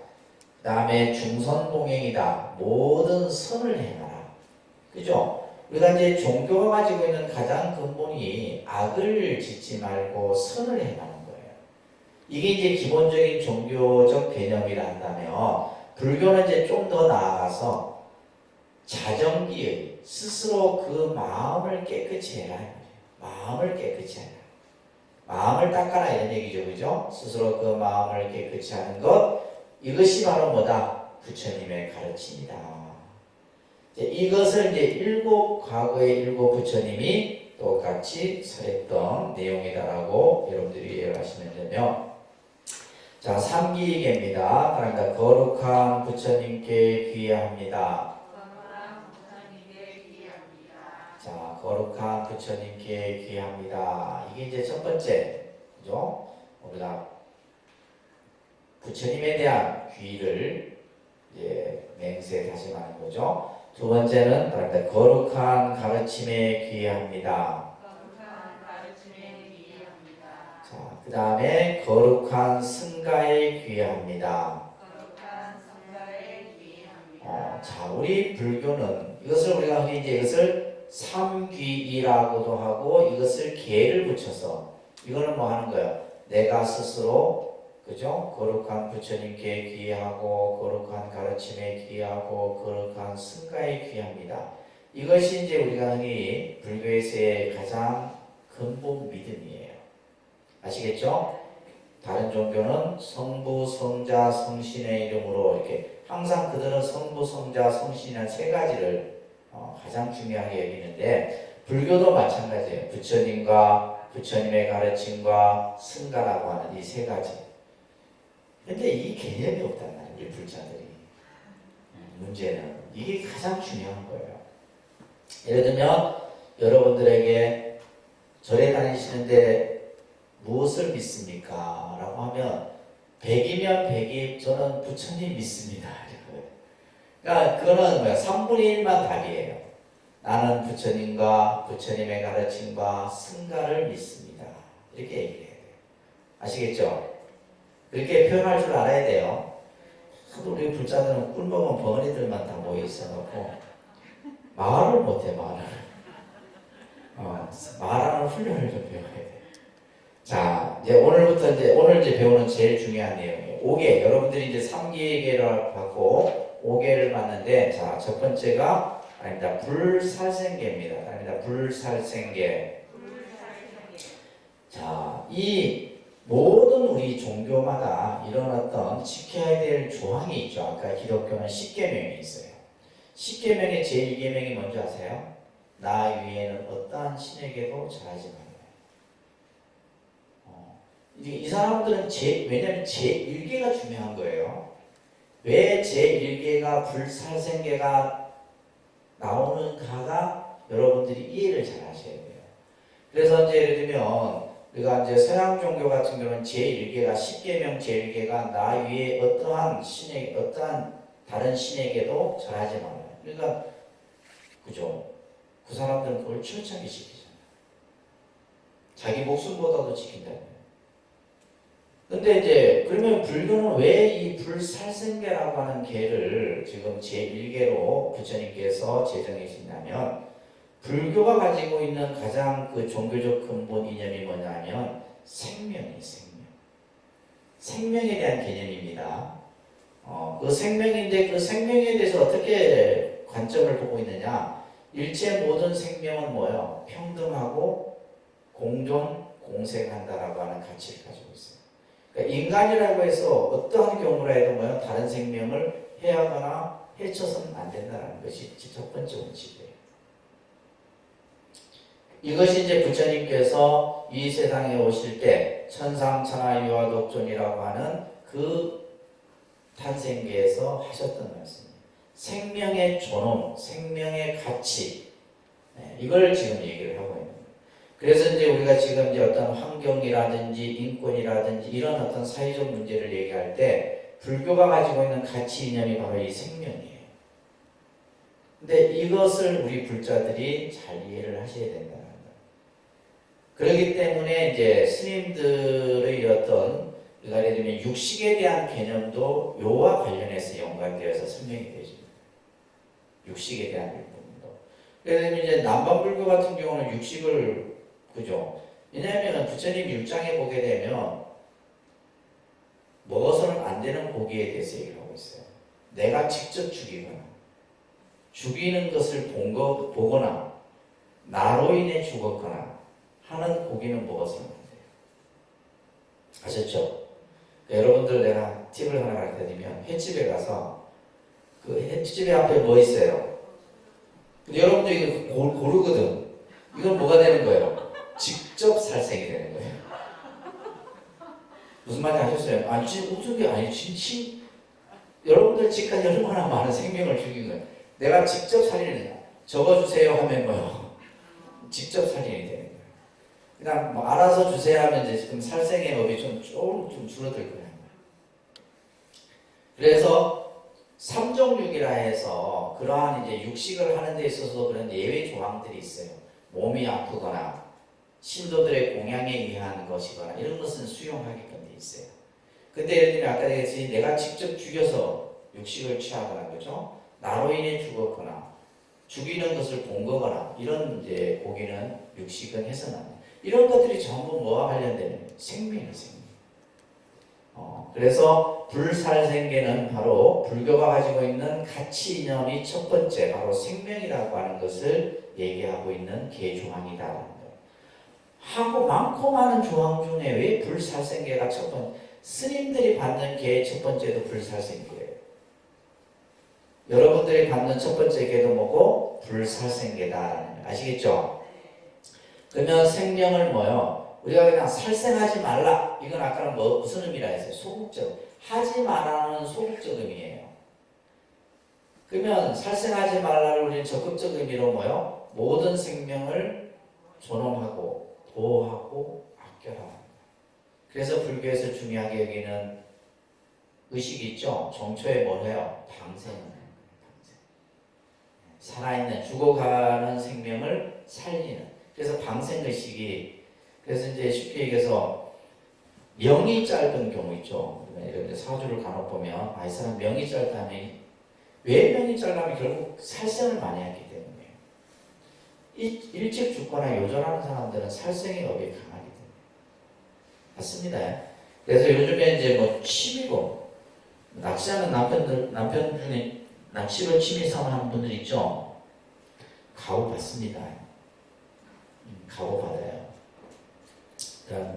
그 다음에 중선봉행이다. 모든 선을 행하라. 그죠? 우리가 이제 종교가 가지고 있는 가장 근본이 악을 짓지 말고 선을 행하는 거예요. 이게 이제 기본적인 종교적 개념이라 한다면, 불교는 이제 좀 더 나아가서 자정기의 스스로 그 마음을 깨끗이 해라. 마음을 깨끗이 해라. 마음을 닦아라 이런 얘기죠. 그죠? 스스로 그 마음을 깨끗이 하는 것, 이것이 바로 뭐다? 부처님의 가르침이다. 이것을 이제 과거의 7 부처님이 똑같이 설했던 내용이다라고 여러분들이 이해를 하시면 되며, 자, 삼기계입니다. 그러니까 거룩한 부처님께 귀의합니다. 자, 거룩한 부처님께 귀의합니다. 이게 이제 첫 번째, 그죠? 우리가 부처님에 대한 귀의를 이제 맹세 다짐하는 거죠. 두 번째는 거룩한 가르침에 귀의합니다. 그 다음에 거룩한 승가에 귀합니다. 자, 우리 불교는 이것을 우리가 흔히 이제 이것을 삼귀이라고도 하고 이것을 계를 붙여서 이거는 뭐 하는 거예요? 내가 스스로 그죠? 거룩한 부처님께 귀하고 거룩한 가르침에 귀하고 거룩한 승가에 귀합니다. 이것이 이제 우리가 흔히 불교에서의 가장 근본 믿음이에요. 아시겠죠? 다른 종교는 성부, 성자, 성신의 이름으로 이렇게 항상 그들은 성부, 성자, 성신이라는 세 가지를 가장 중요하게 여기는데 불교도 마찬가지예요. 부처님과 부처님의 가르침과 승가라고 하는 이 세 가지. 근데 이 개념이 없단 말이에요. 우리 불자들이. 문제는 이게 가장 중요한 거예요. 예를 들면 여러분들에게 절에 다니시는데 무엇을 믿습니까? 라고 하면 100이면 100이 저는 부처님 믿습니다. 그러니까 그거는 뭐야? 3분의 1만 답이에요. 나는 부처님과 부처님의 가르침과 승가를 믿습니다. 이렇게 얘기해야 돼요. 아시겠죠? 그렇게 표현할 줄 알아야 돼요. 하도 우리 불자들은 꿀먹은 벙어리들만 다 모여 있어갖고 말을 못해, 말을. 말하는 훈련을 좀 배워야 돼. 자, 이제 오늘 이제 배우는 제일 중요한 내용이에요. 5개. 여러분들이 이제 3기계를 받고 5개를 받는데, 자, 첫 번째가 아닙니다. 불살생계입니다. 아닙니다. 불살생계. 자, 이 모든 우리 종교마다 이런 어떤 지켜야 될 조항이 있죠. 아까 기독교는 10계명이 있어요. 10계명의 제1계명이 뭔지 아세요? 나 위에는 어떠한 신에게도 절하지 말라. 이 사람들은 왜냐면 제1계가 중요한 거예요. 왜 제1계가 불살생계가 나오는가가 여러분들이 이해를 잘 하셔야 돼요. 그래서 이제 예를 들면 우리가 이제 서양 종교 같은 경우는 제1계가 10계명 제1계가 나 위에 어떠한 다른 신에게도 절하지 말아요. 그러니까 그죠? 그 사람들은 그걸 철저하게 지키잖아요. 자기 목숨보다도 지킨다고요. 근데 이제 그러면 불교는 왜 이 불살생계라고 하는 계를 지금 제1계로 부처님께서 제정해 주신다면 불교가 가지고 있는 가장 그 종교적 근본 이념이 뭐냐면 생명이 생명. 생명에 대한 개념입니다. 그 생명인데 그 생명에 대해서 어떻게 관점을 보고 있느냐? 일체 모든 생명은 뭐예요? 평등하고 공존, 공생한다라고 하는 가치를 가지고 있어요. 그러니까 인간이라고 해서 어떠한 경우라 해도 뭐예요? 다른 생명을 해하거나 해쳐서는 안 된다는 것이 첫 번째 원칙이에요. 이것이 이제 부처님께서 이 세상에 오실 때 천상천하 유아독존이라고 하는 그 탄생계에서 하셨던 말씀이에요. 생명의 존엄, 생명의 가치, 이걸 지금 얘기를 하고 있는 거예요. 그래서 이제 우리가 지금 이제 어떤 환경이라든지 인권이라든지 이런 어떤 사회적 문제를 얘기할 때 불교가 가지고 있는 가치 이념이 바로 이 생명이에요. 근데 이것을 우리 불자들이 잘 이해를 하셔야 된다는 거예요. 그렇기 때문에 이제 스님들의 어떤 예를 들면 육식에 대한 개념도 요와 관련해서 연관되어서 설명이 되죠. 육식에 대한 부분도. 그래서 이제 남방불교 같은 경우는 육식을 그죠? 왜냐하면 부처님 율장에 보게 되면 먹어서는 안 되는 고기에 대해서 얘기를 하고 있어요. 내가 직접 죽이거나 죽이는 것을 보거나 나로 인해 죽었거나 하는 고기는 먹어서는 안 돼요. 아셨죠? 여러분들 내가 팁을 하나 가르쳐드리면 횟집에 가서 그 횟집에 앞에 뭐 있어요? 근데 여러분들 이거 고르거든. 이건 뭐가 되는 거예요? 직접 살생이 되는 거예요. 무슨 말인지 아셨어요? 아니 지금 웃은 게 아니 진심 여러분들 집까지 얼마나 많은 생명을 죽인 거예요. 내가 직접 살인을 적어주세요 하면 뭐요? 직접 살인이 되는 거예요. 그냥 뭐 알아서 주세요 하면 이제 지금 살생의 법이 좀 줄어들 거예요. 그래서 삼종육이라 해서 그러한 이제 육식을 하는 데 있어서도 그런 예외 조항들이 있어요. 몸이 아프거나 신도들의 공양에 의한 것이거나 이런 것은 수용하게끔 돼 있어요. 근데 예를 들면 아까 얘기했듯이 내가 직접 죽여서 육식을 취하거나 그죠? 나로 인해 죽었거나 죽이는 것을 본 거거나 이런 이제 고기는 육식은 해서는 안 돼. 이런 것들이 전부 뭐와 관련되는 생명이 생명. 그래서 불살생계는 바로 불교가 가지고 있는 가치 이념이 첫 번째 바로 생명이라고 하는 것을 얘기하고 있는 계조항이다라는 거예요. 하고 많고 많은 조항 중에 왜 불살생계가 첫 번째? 스님들이 받는 계의 첫 번째도 불살생계예요. 여러분들이 받는 첫 번째 계도 뭐고? 불살생계다라는 거예요. 아시겠죠? 그러면 생명을 뭐요? 우리가 그냥 살생하지 말라. 이건 아까는 무슨 의미라 했어요? 소극적. 하지 말라는 소극적 의미예요. 그러면 살생하지 말라를 우리는 적극적 의미로 뭐요? 모든 생명을 존엄하고 보호하고 아껴라. 그래서 불교에서 중요하게 여기는 의식이 있죠. 정초에 뭘 해요? 방생을 해요. 살아있는 죽어가는 생명을 살리는. 그래서 방생의식이 그래서 이제 쉽게 얘기해서 명이 짧은 경우 있죠. 이런 사주를 간혹 보면 이 사람 명이 짧다면 왜 명이 짧다면 결국 살생을 많이 했기 때문에 일찍 죽거나 요절하는 사람들은 살생의 업이 강하기 때문에 맞습니다. 그래서 요즘에 이제 뭐 취미로 낚시하는 남편 중에 낚시를 취미 삼아 하는 분들 있죠. 가오 받습니다. 가오 받아요. 그러니까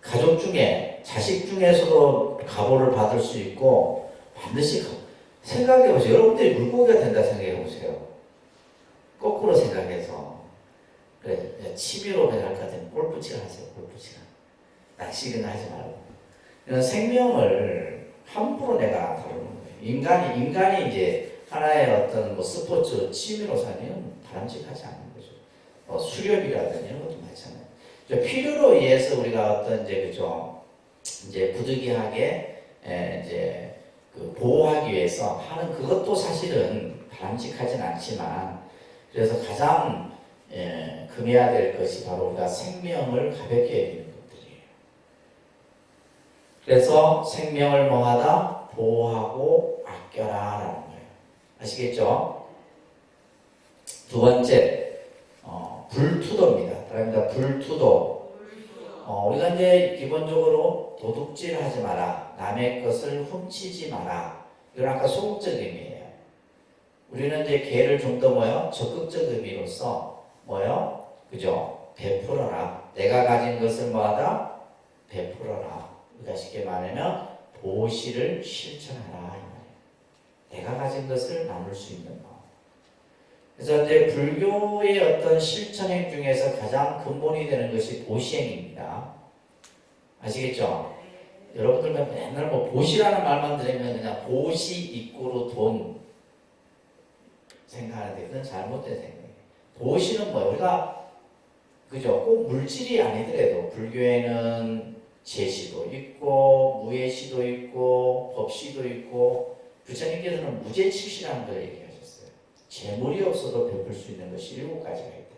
가족 중에 자식 중에서도 가보를 받을 수 있고 반드시 생각해 보세요. 여러분들이 물고기가 된다 생각해 보세요. 거꾸로 생각해서 그래 취미로 그냥 할 것 같으면 골프치를 하세요. 골프치를 낚시는 하지 말고 이런 생명을 함부로 내가 다루는 거예요. 인간이 이제 하나의 어떤 뭐 스포츠 취미로 사는 바람직하지 않은 거죠. 수렵이라든지 이런 것도 마찬가지예요. 필요로 의해서 우리가 어떤 이제 부득이하게 이제 그 보호하기 위해서 하는 그것도 사실은 바람직하진 않지만 그래서 가장 금해야 될 것이 바로 우리가 생명을 가볍게 여기는 것들이에요. 그래서 생명을 뭐하다? 보호하고 아껴라라는 거예요. 아시겠죠? 두 번째 불투도입니다. 그러니까 불투도. 우리가 이제 기본적으로 도둑질 하지 마라. 남의 것을 훔치지 마라. 이건 아까 소극적 의미예요. 우리는 이제 개를 좀 더 뭐요? 적극적 의미로서 뭐요? 그죠? 베풀어라. 내가 가진 것을 뭐하다? 베풀어라. 우리가 쉽게 말하면 보시를 실천하라. 내가 가진 것을 나눌 수 있는 것. 그래서 이제 불교의 어떤 실천행 중에서 가장 근본이 되는 것이 보시행입니다. 아시겠죠? 여러분들만 맨날 뭐 보시라는 말만 들으면 그냥 보시 입구로 돈 생각하는데 그건 잘못된 생각이에요. 보시는 뭐예요? 우리가 그죠? 꼭 물질이 아니더라도 불교에는 제시도 있고 무예시도 있고 법시도 있고 부처님께서는 무제칠시라는 걸 얘기해요. 재물이 없어도 베풀 수 있는 것이 7가지가 있다.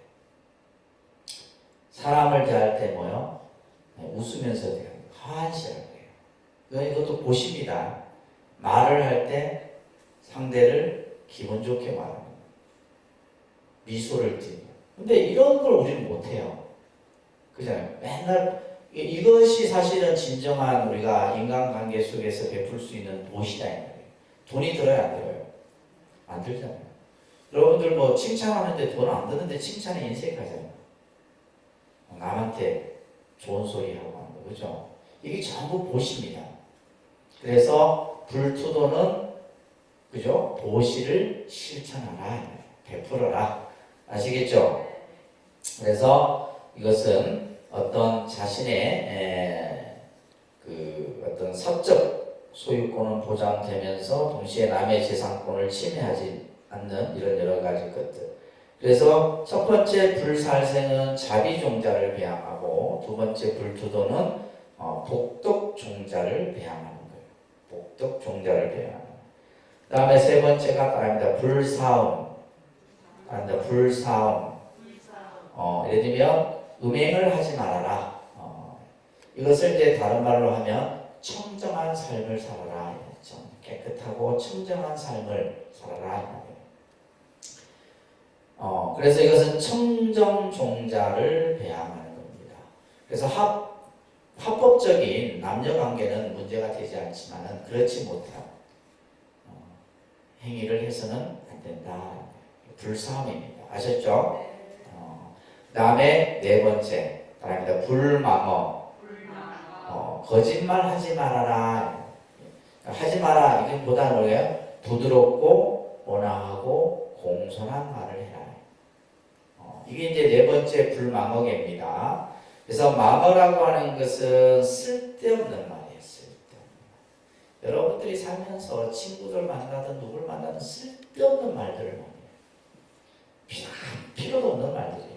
사람을 대할 때 뭐요? 웃으면서 대하는 화한시라고 해요. 이것도 보십니다. 말을 할 때 상대를 기분 좋게 말하는 미소를 띠고. 근데 이런 걸 우리는 못해요. 그잖아요. 맨날 이것이 사실은 진정한 우리가 인간관계 속에서 베풀 수 있는 도시다. 돈이 들어야 안 들어요? 안 들잖아요. 여러분들 뭐 칭찬하는데 돈 안 드는데 칭찬에 인색하잖아요. 남한테 좋은 소리 하고 하는 거, 그죠? 이게 전부 보시입니다. 그래서 불투도는 그죠? 보시를 실천하라, 베풀어라. 아시겠죠? 그래서 이것은 어떤 자신의 그 어떤 사적 소유권은 보장되면서 동시에 남의 재산권을 침해하지 않는 이런 여러 가지 것들. 그래서 첫 번째 불살생은 자비종자를 배양하고 두 번째 불투도는 복덕종자를 배양하는 거예요. 복덕종자를 배양하는. 그 다음에 세 번째가 따릅니다. 불사음. 따릅니다. 불사음. 예를 들면 음행을 하지 말아라. 이것을 이제 다른 말로 하면 청정한 삶을 살아라. 좀 깨끗하고 청정한 삶을 살아라. 그래서 이것은 청정종자를 배양하는 겁니다. 그래서 합법적인 남녀 관계는 문제가 되지 않지만 그렇지 못한 행위를 해서는 안 된다. 불사함입니다. 아셨죠? 그 다음에 네 번째 바랍니다. 불망어. 거짓말 하지 말아라. 하지 마라. 이게 보다 뭐예요? 부드럽고 온화하고 공손한 말을 해라. 이게 이제 네 번째 불망어계입니다. 그래서 망어라고 하는 것은 쓸데없는 말이에요. 쓸데없는 말. 여러분들이 살면서 친구들 만나든 누굴 만나든 쓸데없는 말들을 많이 해요. 필요도 없는 말들이에요.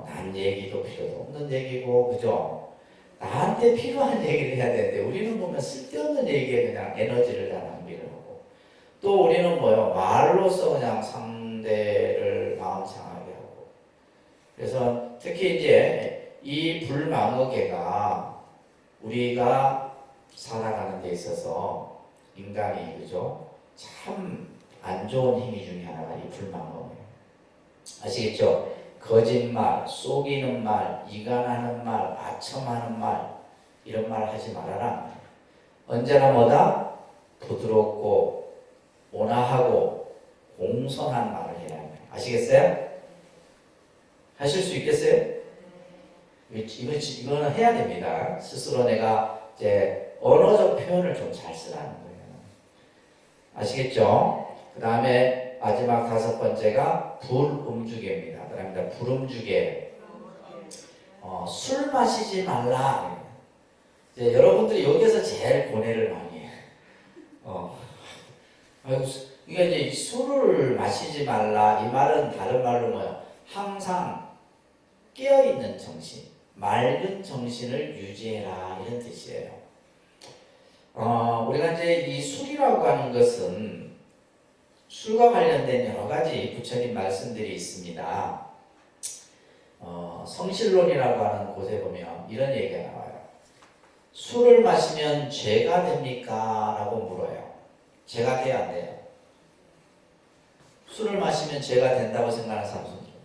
난 얘기도 필요도 없는 얘기고, 그죠? 나한테 필요한 얘기를 해야 되는데 우리는 보면 쓸데없는 얘기에 그냥 에너지를 다 낭비를 하고, 또 우리는 뭐요? 말로써 그냥 상대를 마음 상하게 하고. 그래서 특히 이제 이 불망어계가 우리가 살아가는 데 있어서 인간이, 그죠? 참 안 좋은 행위 중에 하나가 이 불망어예요. 아시겠죠? 거짓말, 속이는 말, 이간하는 말, 아첨하는 말, 이런 말 하지 말아라. 언제나 뭐다? 부드럽고 온화하고 공손한 말을 해라. 아시겠어요? 하실 수 있겠어요? 이거는 해야 됩니다. 스스로 내가 이제 언어적 표현을 좀 잘 쓰라는 거예요. 아시겠죠? 그 다음에 마지막 다섯 번째가 불음주계입니다. 그럽니다. 불음주계. 술 마시지 말라. 이제 여러분들이 여기서 제일 고뇌를 많이 해요. 이게 이제 술을 마시지 말라. 이 말은 다른 말로 뭐예요? 항상 깨어있는 정신, 맑은 정신을 유지해라. 이런 뜻이에요. 우리가 이제 이 술이라고 하는 것은 술과 관련된 여러 가지 부처님 말씀들이 있습니다. 성실론이라고 하는 곳에 보면 이런 얘기가 나와요. 술을 마시면 죄가 됩니까? 라고 물어요. 죄가 돼야 안 돼요? 술을 마시면 죄가 된다고 생각하는 사람 손 들어요.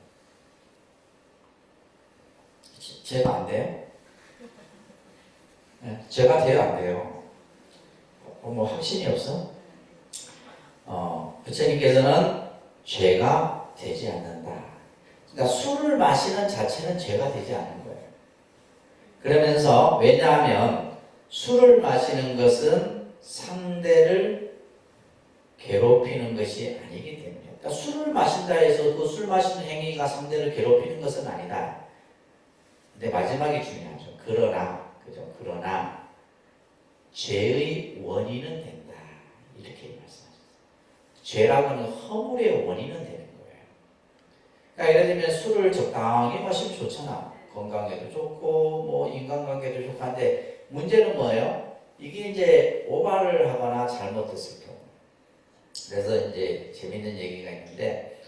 죄가 안 돼요? 네, 죄가 돼야 안 돼요. 뭐 확신이 없어? 부처님께서는 죄가 되지 않는다. 그러니까 술을 마시는 자체는 죄가 되지 않는 거예요. 그러면서 왜냐하면 술을 마시는 것은 상대를 괴롭히는 것이 아니기 때문에. 그러니까 술을 마신다 해서 그 술 마시는 행위가 상대를 괴롭히는 것은 아니다. 근데 마지막이 중요하죠. 그러나 죄의 원인은 된다. 이렇게 말씀하셨어요. 죄라고 하는 허물의 원인은 되는 거예요. 그러니까 예를 들면 술을 적당히 마시면 좋잖아. 건강에도 좋고 뭐 인간관계도 좋고 한데 문제는 뭐예요? 이게 이제 오바를 하거나 잘못했을 경우. 그래서 이제 재밌는 얘기가 있는데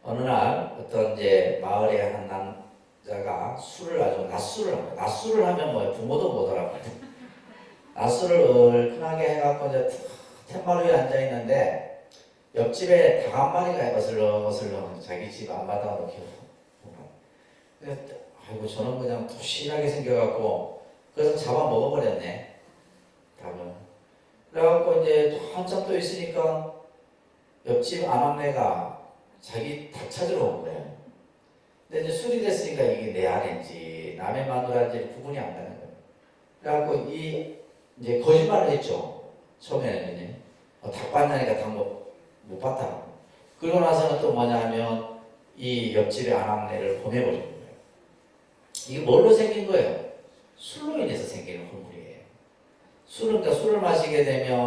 어느 날 어떤 이제 마을의 한 남자가 술을 아주 낮술을 하면 뭐예요? 부모도 못 알아봐요. 낮술을 얼큰하게 해갖고 이제 텐마루 위에 앉아 있는데 옆집에 닭 한 마리가 어슬렁어슬렁 자기 집 앞마당으로 이렇게 아이고 저는 그냥 도실하게 생겨갖고 그래서 잡아 먹어버렸네 닭을. 그래갖고 이제 한참 또 있으니까 옆집 아낙네가 자기 닭 찾으러 온 거예요. 근데 이제 술이 됐으니까 이게 내 아내인지 남의 마누라인지 구분이 안 가는 거예요. 그래갖고 이제 거짓말을 했죠. 처음에는 이제 닭 봤냐니까 닭 못 봤다. 그러고 나서는 또 뭐냐면 이 옆집의 아낙네를 보내버린 거예요. 이게 뭘로 생긴 거예요? 술로 인해서 생기는 허물이에요. 그러니까 술을 마시게 되면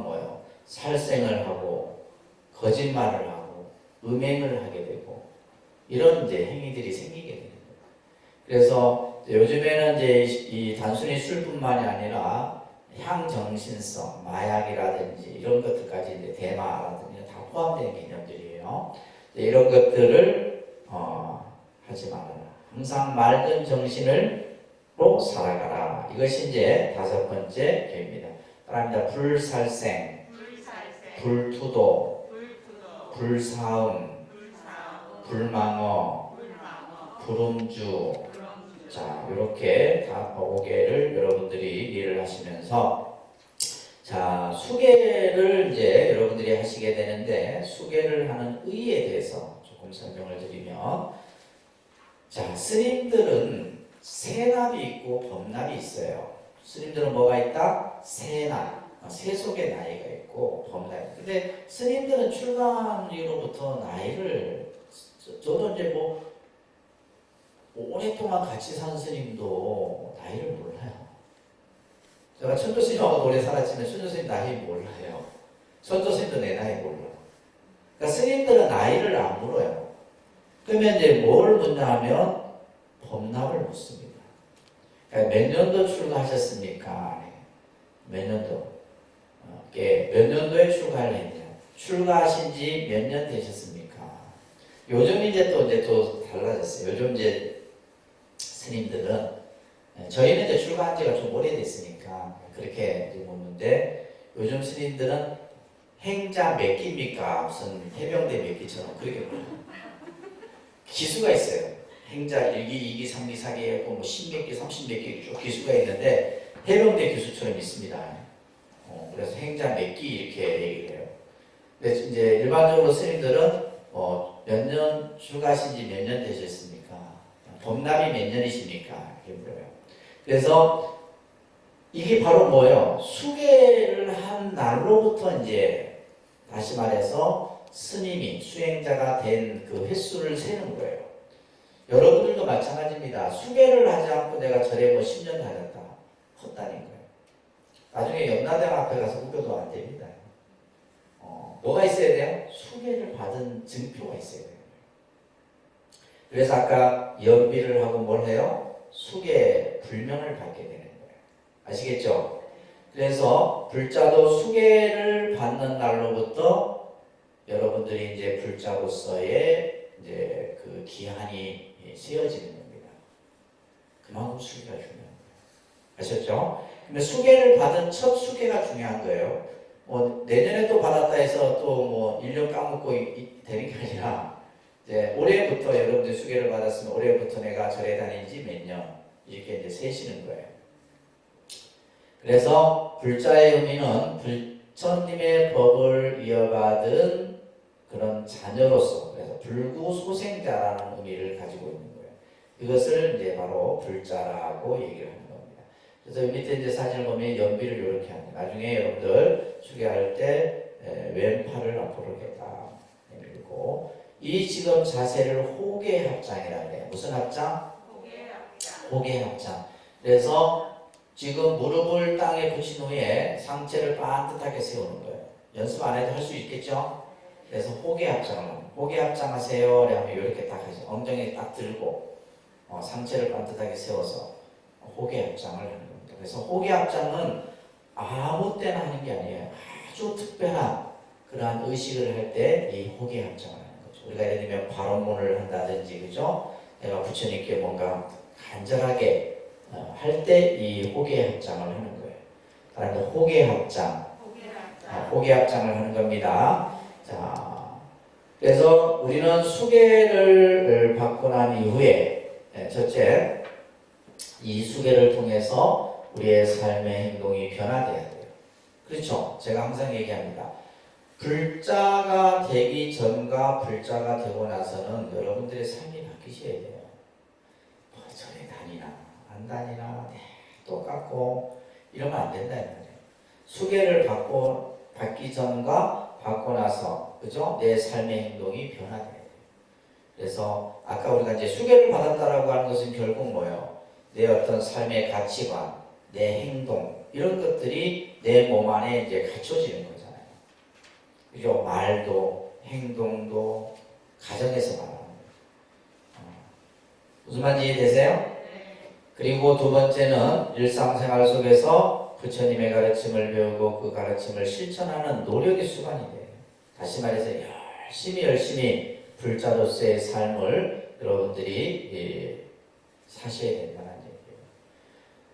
뭐요? 살생을 하고 거짓말을 하고 음행을 하게 되고 이런 이제 행위들이 생기게 되는 거예요. 그래서 요즘에는 이제 이 단순히 술뿐만이 아니라 향정신성, 마약이라든지 이런 것들까지 이제 대마라든지 다 포함된 개념들이에요. 이런 것들을 하지 말아라. 항상 맑은 정신으로 살아가라. 이것이 이제 5번째 계입니다. 따라합니다. 불살생, 불투도, 불사음, 불망어, 불음주. 자, 이렇게 다 5개를 여러분들이 이해를 하시면서, 자, 수계를 이제 여러분들이 하시게 되는데, 수계를 하는 의의에 대해서 조금 설명을 드리면, 자, 스님들은 세납이 있고 법납이 있어요. 스님들은 뭐가 있다? 세납, 세속의 나이가 있고 법납이. 근데 스님들은 출가한 이후로부터 나이를, 저도 이제 뭐 오랫동안 같이 산 스님도 나이를 몰라요. 제가 천도 스님하고 오래 살았지만 천도 스님 나이 몰라요. 천도 스님도 내 나이 몰라. 그러니까 스님들은 나이를 안 물어요. 그러면 이제 뭘 묻냐 하면 법납을 묻습니다. 그러니까 몇 년도 출가하셨습니까? 몇 년도? 몇 년도에 출가를 했냐? 출가하신 지 몇 년 되셨습니까? 요즘 이제 또 달라졌어요. 요즘 이제 스님들은, 저희는 이제 출가한 지가 좀 오래됐으니까 그렇게 묻는데, 요즘 스님들은 행자 몇 기입니까? 무슨 해병대 몇 기처럼 그렇게 물어요. 기수가 있어요. 행자 1기, 2기, 3기, 4기 해고 뭐 10몇 기, 30몇 기 쭉 기수가 있는데 해병대 기수처럼 있습니다. 그래서 행자 몇 기 이렇게 얘기를 해요. 근데 이제 일반적으로 스님들은 몇 년 출가하신 지 몇 년 되셨습니까? 법납이 몇 년이십니까? 이렇게 물어요. 그래서 이게 바로 뭐예요? 수계를 한 날로부터 이제 다시 말해서 스님이 수행자가 된 그 횟수를 세는 거예요. 여러분들도 마찬가지입니다. 수계를 하지 않고 내가 절에 뭐 10년 다녔다. 헛다닌 거예요. 나중에 연나대학 앞에 가서 우겨도 안 됩니다. 뭐가 있어야 돼요? 수계를 받은 증표가 있어야 돼요. 그래서 아까 연비를 하고 뭘 해요? 수계 불명을 받게 되는 거예요. 아시겠죠? 그래서 불자도 수계를 받는 날로부터 여러분들이 이제 불자로서의 이제 그 기한이 세워지는 겁니다. 그만큼 수계가 중요한 거예요. 아셨죠? 근데 수계를 받은 첫 수계가 중요한 거예요. 내년에 또 받았다 해서 또 뭐 1년 까먹고 되는 게 아니라, 이제 올해부터 여러분들 수계를 받았으면 올해부터 내가 절에 다닌 지 몇 년 이렇게 이제 세시는 거예요. 그래서 불자의 의미는 불처님의 법을 이어받은 그런 자녀로서, 그래서 불구소생자라는 의미를 가지고 있는 거예요. 이것을 이제 바로 불자라고 얘기를 하는 겁니다. 그래서 밑에 이제 사진을 보면 연비를 이렇게 합니다. 나중에 여러분들 수계할 때 왼팔을 앞으로 이렇게 딱 내밀고, 이 지금 자세를 호계합장이라고 해요. 무슨 합장? 호계합장. 그래서 지금 무릎을 땅에 붙인 후에 상체를 반듯하게 세우는 거예요. 연습 안 해도 할 수 있겠죠? 그래서 호계합장을 합니다. 호계합장 하세요. 하면 이렇게 딱 하죠. 엉덩이 딱 들고 상체를 반듯하게 세워서 호계합장을 하는 겁니다. 그래서 호계합장은 아무 때나 하는 게 아니에요. 아주 특별한 그러한 의식을 할 때 이 호계합장을 하는 거죠. 우리가 예를 들면 발언문을 한다든지, 그죠? 내가 부처님께 뭔가 간절하게 할 때 이 호계합장을 하는 거예요. 그러니까 호계합장, 호계합장을 하는 겁니다. 자, 그래서 우리는 수계를 받고 난 이후에, 첫째, 이 수계를 통해서 우리의 삶의 행동이 변화돼야 돼요. 그렇죠? 제가 항상 얘기합니다. 불자가 되기 전과 불자가 되고 나서는 여러분들의 삶이 바뀌셔야 돼요. 뭐 절에 다니나 안 다니나 똑같고 이러면 안 된다 이 말이에요. 수계를 받기 전과 받고 나서, 그죠? 내 삶의 행동이 변화돼야 돼요. 그래서 아까 우리가 이제 수계를 받았다라고 하는 것은 결국 뭐예요? 내 어떤 삶의 가치관, 내 행동, 이런 것들이 내 몸 안에 이제 갖춰지는 거잖아요. 그죠? 말도, 행동도, 가정에서 말하는 거예요. 무슨 말인지 이해되세요? 그리고 두 번째는 일상생활 속에서 부처님의 가르침을 배우고 그 가르침을 실천하는 노력의 수반이 돼요. 다시 말해서 열심히 불자로서의 삶을 여러분들이 사셔야 된다는 얘기예요.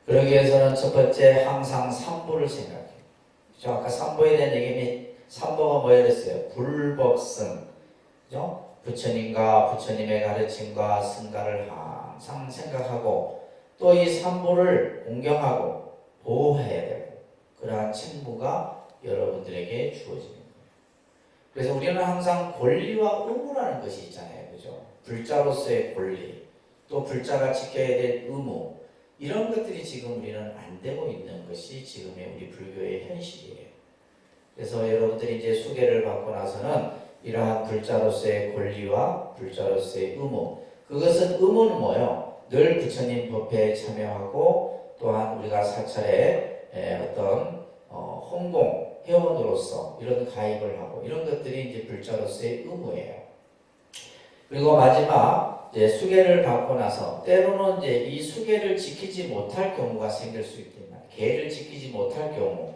그러기 위해서는 첫 번째 항상 삼보를 생각해요. 그죠? 아까 삼보에 대한 얘기는 삼보가 뭐였어요? 불법성. 그죠? 부처님과 부처님의 가르침과 승가를 항상 생각하고 또 이 삼보를 공경하고 보호해야 되고 그러한 책무가 여러분들에게 주어지는 거예요. 그래서 우리는 항상 권리와 의무라는 것이 있잖아요. 그죠? 불자로서의 권리, 또 불자가 지켜야 될 의무, 이런 것들이 지금 우리는 안 되고 있는 것이 지금의 우리 불교의 현실이에요. 그래서 여러분들이 이제 수계를 받고 나서는 이러한 불자로서의 권리와 불자로서의 의무, 그것은 의무는 뭐예요? 늘 부처님 법회에 참여하고 또한 우리가 사찰에 어떤 홍공 회원으로서 이런 가입을 하고 이런 것들이 이제 불자로서의 의무예요. 그리고 마지막 이제 수계를 받고 나서 때로는 이제 이 수계를 지키지 못할 경우가 생길 수 있지만 계를 지키지 못할 경우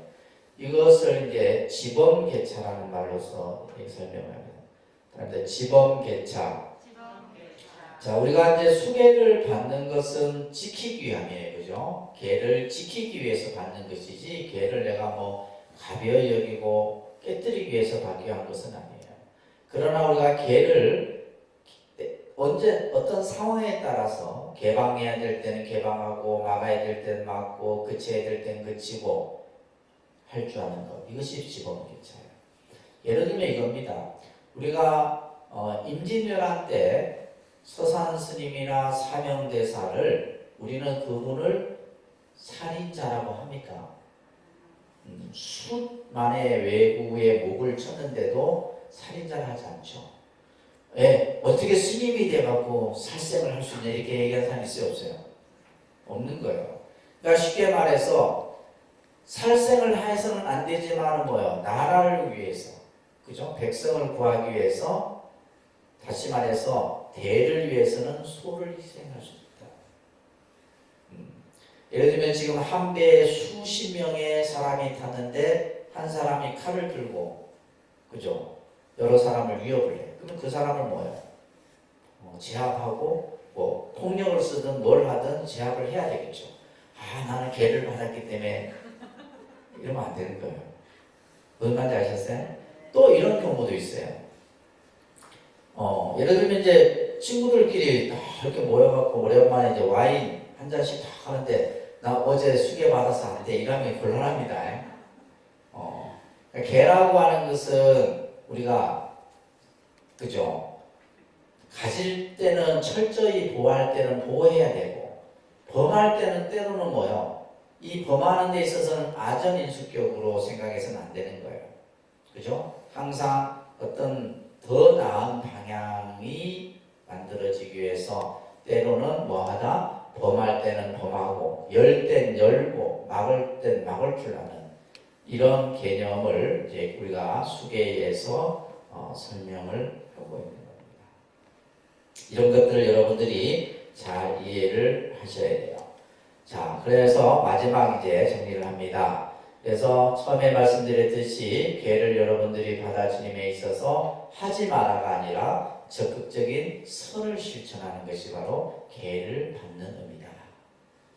이것을 이제 지범계차라는 말로서 설명합니다. 그런데 지범계차. 자, 우리가 이제 수계를 받는 것은 지키기 위함이에요. 그죠? 계를 지키기 위해서 받는 것이지, 계를 내가 뭐 가벼이 여기고 깨뜨리기 위해서 받기 위한 것은 아니에요. 그러나 우리가 계를 언제, 어떤 상황에 따라서 개방해야 될 때는 개방하고, 막아야 될 때는 막고, 그쳐야 될 때는 그치고, 할 줄 아는 것. 이것이 지범계차예요. 예를 들면 이겁니다. 우리가 임진왜란 때 서산 스님이나 사명대사를 우리는 그분을 살인자라고 합니까? 수만의 외구의 목을 쳤는데도 살인자를 하지 않죠. 예, 어떻게 스님이 돼갖고 살생을 할 수 있냐 이렇게 얘기하는 사람이 있어요, 없어요? 없는 거예요. 그러니까 쉽게 말해서 살생을 해서는 안 되지만 뭐예요? 나라를 위해서, 그죠? 백성을 구하기 위해서, 다시 말해서 대를 위해서는 소를 희생할 수 있다. 예를 들면 지금 한 배에 수십 명의 사람이 탔는데 한 사람이 칼을 들고, 그죠? 여러 사람을 위협을 해. 그러면 그 사람을 뭐예요? 제압하고 뭐 폭력을 쓰든 뭘 하든 제압을 해야 되겠죠. 아, 나는 개를 받았기 때문에 이러면 안 되는 거예요. 무슨 말인지 아셨어요? 또 이런 경우도 있어요. 예를 들면 이제 친구들끼리 이렇게 모여갖고 오랜만에 이제 와인 한 잔씩 다 하는데 나 어제 수계 받아서 안 돼. 이러면 곤란합니다. 그러니까 개라고 하는 것은 우리가, 그죠? 가질 때는 철저히 보호할 때는 보호해야 되고, 범할 때는 때로는 뭐요? 이 범하는 데 있어서는 아전인수격으로 생각해서는 안 되는 거예요. 그죠? 항상 어떤 더 나은 방향이 만들어지기 위해서 때로는 뭐하다? 범할 때는 범하고, 열 땐 열고, 막을 땐 막을 줄 아는 이런 개념을 이제 우리가 수계에서 설명을 하고 있는 겁니다. 이런 것들을 여러분들이 잘 이해를 하셔야 돼요. 자, 그래서 마지막 이제 정리를 합니다. 그래서 처음에 말씀드렸듯이 계를 여러분들이 받아주님에 있어서 하지 마라가 아니라 적극적인 선을 실천하는 것이 바로 계를 받는 의미다.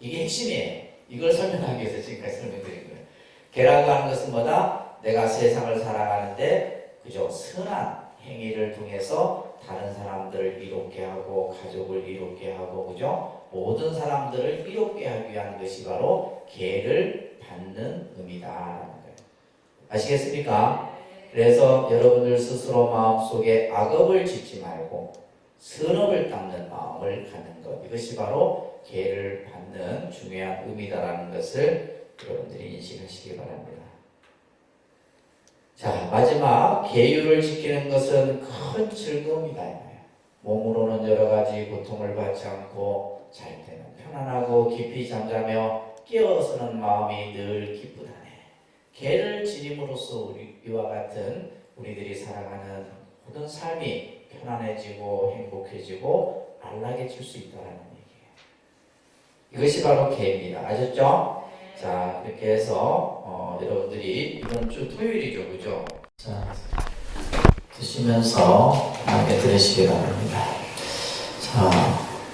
이게 핵심이에요. 이걸 설명하기 위해서 지금까지 설명드린 거예요. 계라고 하는 것은 뭐다? 내가 세상을 살아가는데 그죠? 선한 행위를 통해서 다른 사람들을 이롭게 하고 가족을 이롭게 하고 그죠? 모든 사람들을 이롭게 하기 위한 것이 바로 계를 받는 의미다라는 거예요. 아시겠습니까? 그래서 여러분들 스스로 마음속에 악업을 짓지 말고 선업을 닦는 마음을 갖는 것, 이것이 바로 계를 받는 중요한 의미다라는 것을 여러분들이 인식하시기 바랍니다. 자, 마지막 계율을 지키는 것은 큰 즐거움이다. 몸으로는 여러 가지 고통을 받지 않고 잘 때는 편안하고 깊이 잠자며 깨어서는 마음이 늘 기쁘다네. 계를 지님으로써 우리와 같은 우리들이 살아가는 모든 삶이 편안해지고 행복해지고 안락해질 수 있다는 얘기예요. 이것이 바로 계입니다. 아셨죠? 자, 이렇게 해서 여러분들이 이번 주 토요일이죠, 그죠? 자, 드시면서 함께 들으시기 바랍니다. 자,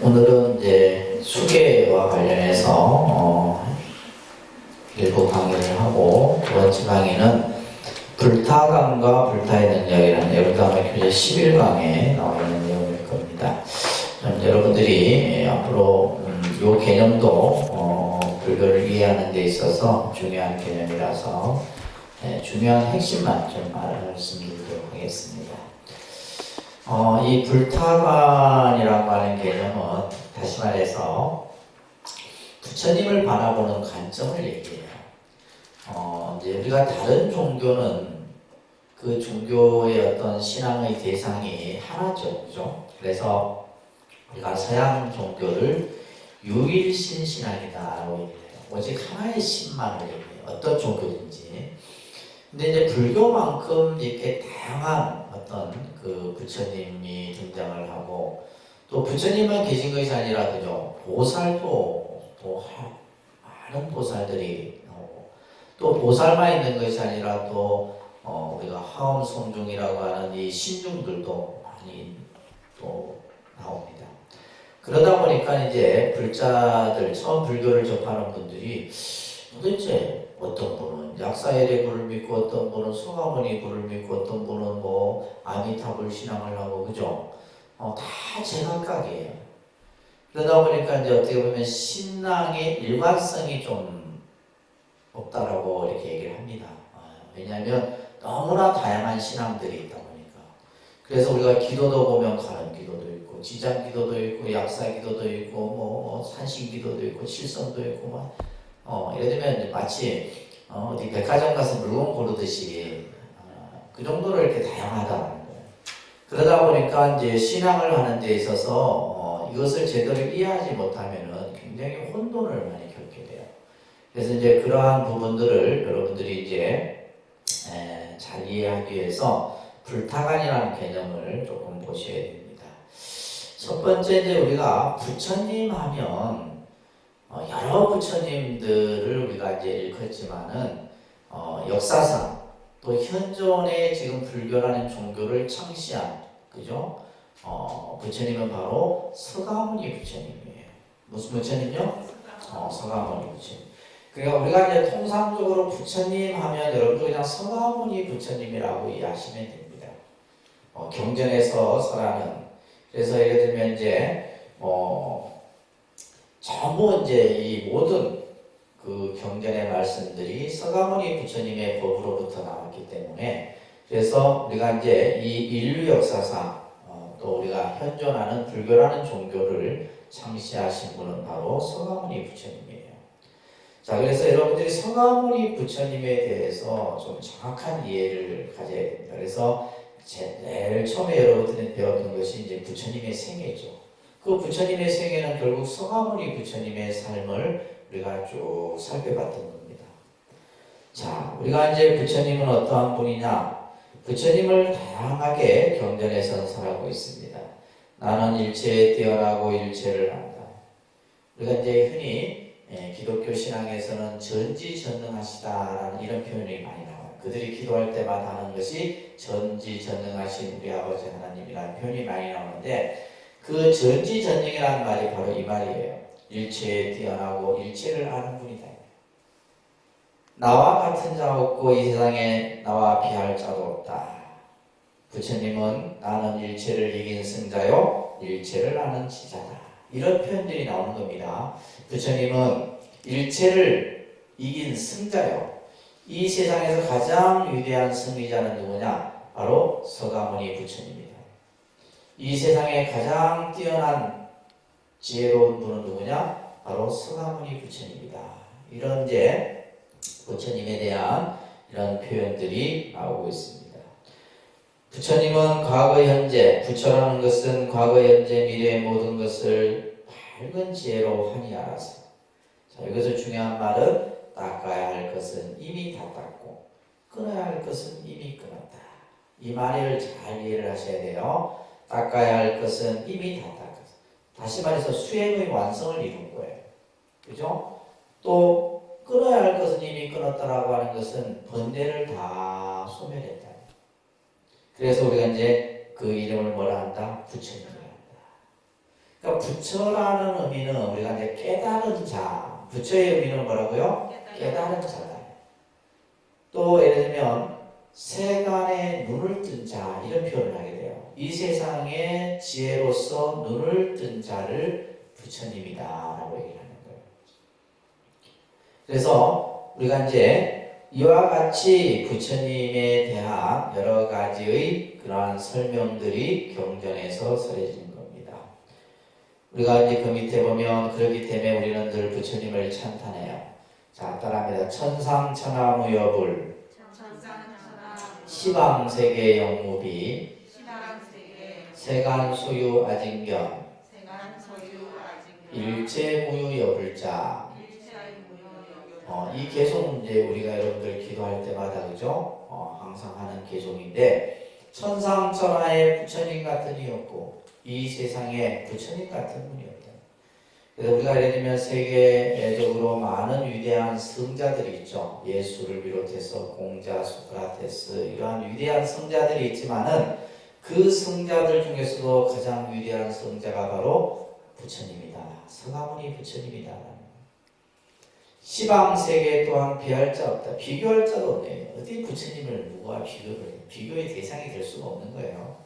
오늘은 이제 수계와 관련해서 일부 강의를 하고, 두 번째 강의는 불타감과 불타의 능력이라는 여러분들 교재 11강에 나와 있는 내용일 겁니다. 여러분들이 앞으로 이 개념도 불교를 이해하는 데 있어서 중요한 개념이라서 중요한 핵심만 좀 말씀드리도록 하겠습니다. 이 불타관이라고 하는 개념은 다시 말해서 부처님을 바라보는 관점을 얘기해요. 이제 우리가 다른 종교는 그 종교의 어떤 신앙의 대상이 하나죠, 그죠? 그래서 우리가 서양 종교를 유일신 신학이다라고 얘기해요. 오직 하나의 신만을 얘기해요. 어떤 종교든지. 근데 이제 불교만큼 이렇게 다양한 어떤 그 부처님이 등장을 하고, 또 부처님만 계신 것이 아니라 그죠? 보살도 또 많은 보살들이 나오고, 또 보살만 있는 것이 아니라 또 우리가 화엄성중이라고 하는 이 신중들도 많이 또 나옵니다. 그러다 보니까 이제 불자들, 처음 불교를 접하는 분들이 도대체 어떤 분은 약사엘의 불을 믿고, 어떤 분은 소가모니 불을 믿고, 어떤 분은 뭐 아미타불 신앙을 하고, 그죠? 다 제각각이에요. 그러다 보니까 이제 어떻게 보면 신앙의 일관성이 좀 없다라고 이렇게 얘기를 합니다. 왜냐하면 너무나 다양한 신앙들이 있다 보니까. 그래서 우리가 기도도 보면 가는 기도도 있고, 지장 기도도 있고, 약사 기도도 있고, 뭐 산신 기도도 있고, 실성도 있고, 예를 들면 마치 어디 백화점 가서 물건 고르듯이 그 정도로 이렇게 다양하다는 거예요. 그러다 보니까 이제 신앙을 하는 데 있어서 이것을 제대로 이해하지 못하면은 굉장히 혼돈을 많이 겪게 돼요. 그래서 이제 그러한 부분들을 여러분들이 이제 잘 이해하기 위해서 불타관이라는 개념을 조금 보셔야 됩니다. 첫 번째 이제 우리가 부처님 하면 여러 부처님들을 우리가 이제 일컫지만은 역사상 또 현존의 지금 불교라는 종교를 창시한 그죠? 부처님은 바로 서가모니 부처님이에요. 무슨 부처님요? 서가모니 부처님. 그러니까 우리가 이제 통상적으로 부처님 하면 여러분들 그냥 서가모니 부처님이라고 이해하시면 됩니다. 경전에서 설하는, 그래서 예를 들면 이제 전부 이제 이 모든 그 경전의 말씀들이 서가모니 부처님의 법으로부터 나왔기 때문에, 그래서 우리가 이제 이 인류 역사상 또 우리가 현존하는 불교라는 종교를 창시하신 분은 바로 서가모니 부처님이에요. 자, 그래서 여러분들이 서가모니 부처님에 대해서 좀 정확한 이해를 가져야 됩니다. 그래서 제일 처음에 여러분들이 배웠던 것이 이제 부처님의 생애죠. 그 부처님의 생애는 결국 서가모니 부처님의 삶을 우리가 쭉 살펴봤던 겁니다. 자, 우리가 이제 부처님은 어떠한 분이냐? 부처님을 다양하게 경전에 선설하고 있습니다. 나는 일체에 뛰어나고 일체를 안다. 우리가 이제 흔히 기독교 신앙에서는 전지전능하시다라는 이런 표현이 많이 나와요. 그들이 기도할 때마다 하는 것이 전지전능하신 우리 아버지 하나님이라는 표현이 많이 나오는데, 그 전지전능이라는 말이 바로 이 말이에요. 일체에 뛰어나고 일체를 아는 분이다. 나와 같은 자 없고 이 세상에 나와 비할 자도 없다. 부처님은 나는 일체를 이긴 승자요 일체를 아는 지자다. 이런 표현들이 나오는 겁니다. 부처님은 일체를 이긴 승자요. 이 세상에서 가장 위대한 승리자는 누구냐? 바로 서가모니 부처님입니다. 이 세상에 가장 뛰어난 지혜로운 분은 누구냐? 바로 서가모니 부처님이다. 이런 이제 부처님에 대한 이런 표현들이 나오고 있습니다. 부처님은 과거, 현재, 부처라는 것은 과거, 현재, 미래의 모든 것을 밝은 지혜로 환히 알아서. 자, 여기서 중요한 말은 닦아야 할 것은 이미 다 닦고 끊어야 할 것은 이미 끊었다. 이 말을 잘 이해를 하셔야 돼요. 닦아야 할 것은 이미 다 닦았어. 다시 말해서 수행의 완성을 이룬 거예요. 그죠? 또 끊어야 할 것은 이미 끊었다라고 하는 것은 번뇌를 다 소멸했다. 그래서 우리가 이제 그 이름을 뭐라 한다? 부처님이라 한다. 그러니까 부처라는 의미는 우리가 이제 깨달은 자, 부처의 의미는 뭐라고요? 깨달은 자다. 또 예를 들면 세간에 눈을 뜬 자 이런 표현을 하게 돼요. 이 세상의 지혜로서 눈을 뜬 자를 부처님이다 라고 얘기를 하는 거예요. 그래서 우리가 이제 이와 같이 부처님에 대한 여러 가지의 그러한 설명들이 경전에서 설해지는 겁니다. 우리가 이제 그 밑에 보면 그렇기 때문에 우리는 늘 부처님을 찬탄해요. 자, 따라합니다. 천상천하무여불 시방세계 영무비 세간소유 아징견 일체무유여불자. 이 개송 이제 우리가 여러분들 기도할 때마다 그죠? 항상 하는 개송인데 천상천하에 부처님 같은 이 없고 이 세상에 부처님 같은 분이 없다. 그래서 우리가 예를 들면 세계적으로 많은 위대한 성자들이 있죠. 예수를 비롯해서 공자, 소크라테스 이러한 위대한 성자들이 있지만은 그 성자들 중에서도 가장 위대한 성자가 바로 부처님이다. 서가모니 부처님이다. 시방세계 또한 비할 자 없다. 비교할 자도 없네요. 어디 부처님을 누구와 비교를 해요? 비교의 대상이 될 수가 없는 거예요.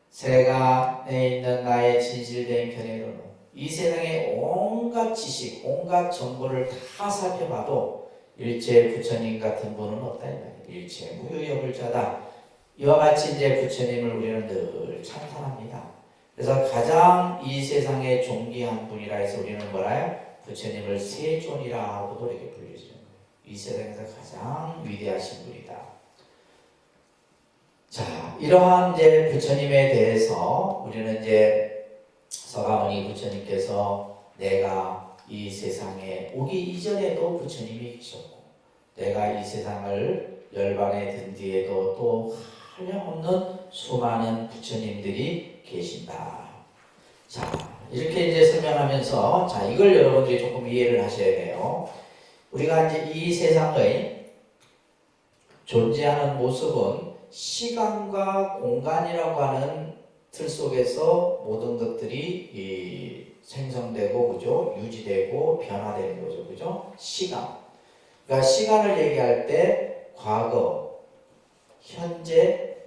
세간에 있는 나의 진실된 견해로는 이 세상의 온갖 지식, 온갖 정보를 다 살펴봐도 일체 부처님 같은 분은 없다. 일체 무유여불자다. 이와 같이 이제 부처님을 우리는 늘 찬탄합니다. 그래서 가장 이 세상에 존귀한 분이라 해서 우리는 뭐라요? 부처님을 세존이라고도 이렇게 불리시는 거예요. 이 세상에서 가장 위대하신 분이다. 자, 이러한 이제 부처님에 대해서 우리는 이제 서가모니 부처님께서 내가 이 세상에 오기 이전에도 부처님이 계셨고 내가 이 세상을 열반에 든 뒤에도 또 한량없는 수많은 부처님들이 계신다. 자, 이렇게 이제 설명하면서 자, 이걸 여러분들이 조금 이해를 하셔야 돼요. 우리가 이제 이 세상의 존재하는 모습은 시간과 공간이라고 하는 틀 속에서 모든 것들이 생성되고 그죠? 유지되고 변화되는 거죠. 그죠? 시간. 그러니까 시간을 얘기할 때 과거, 현재,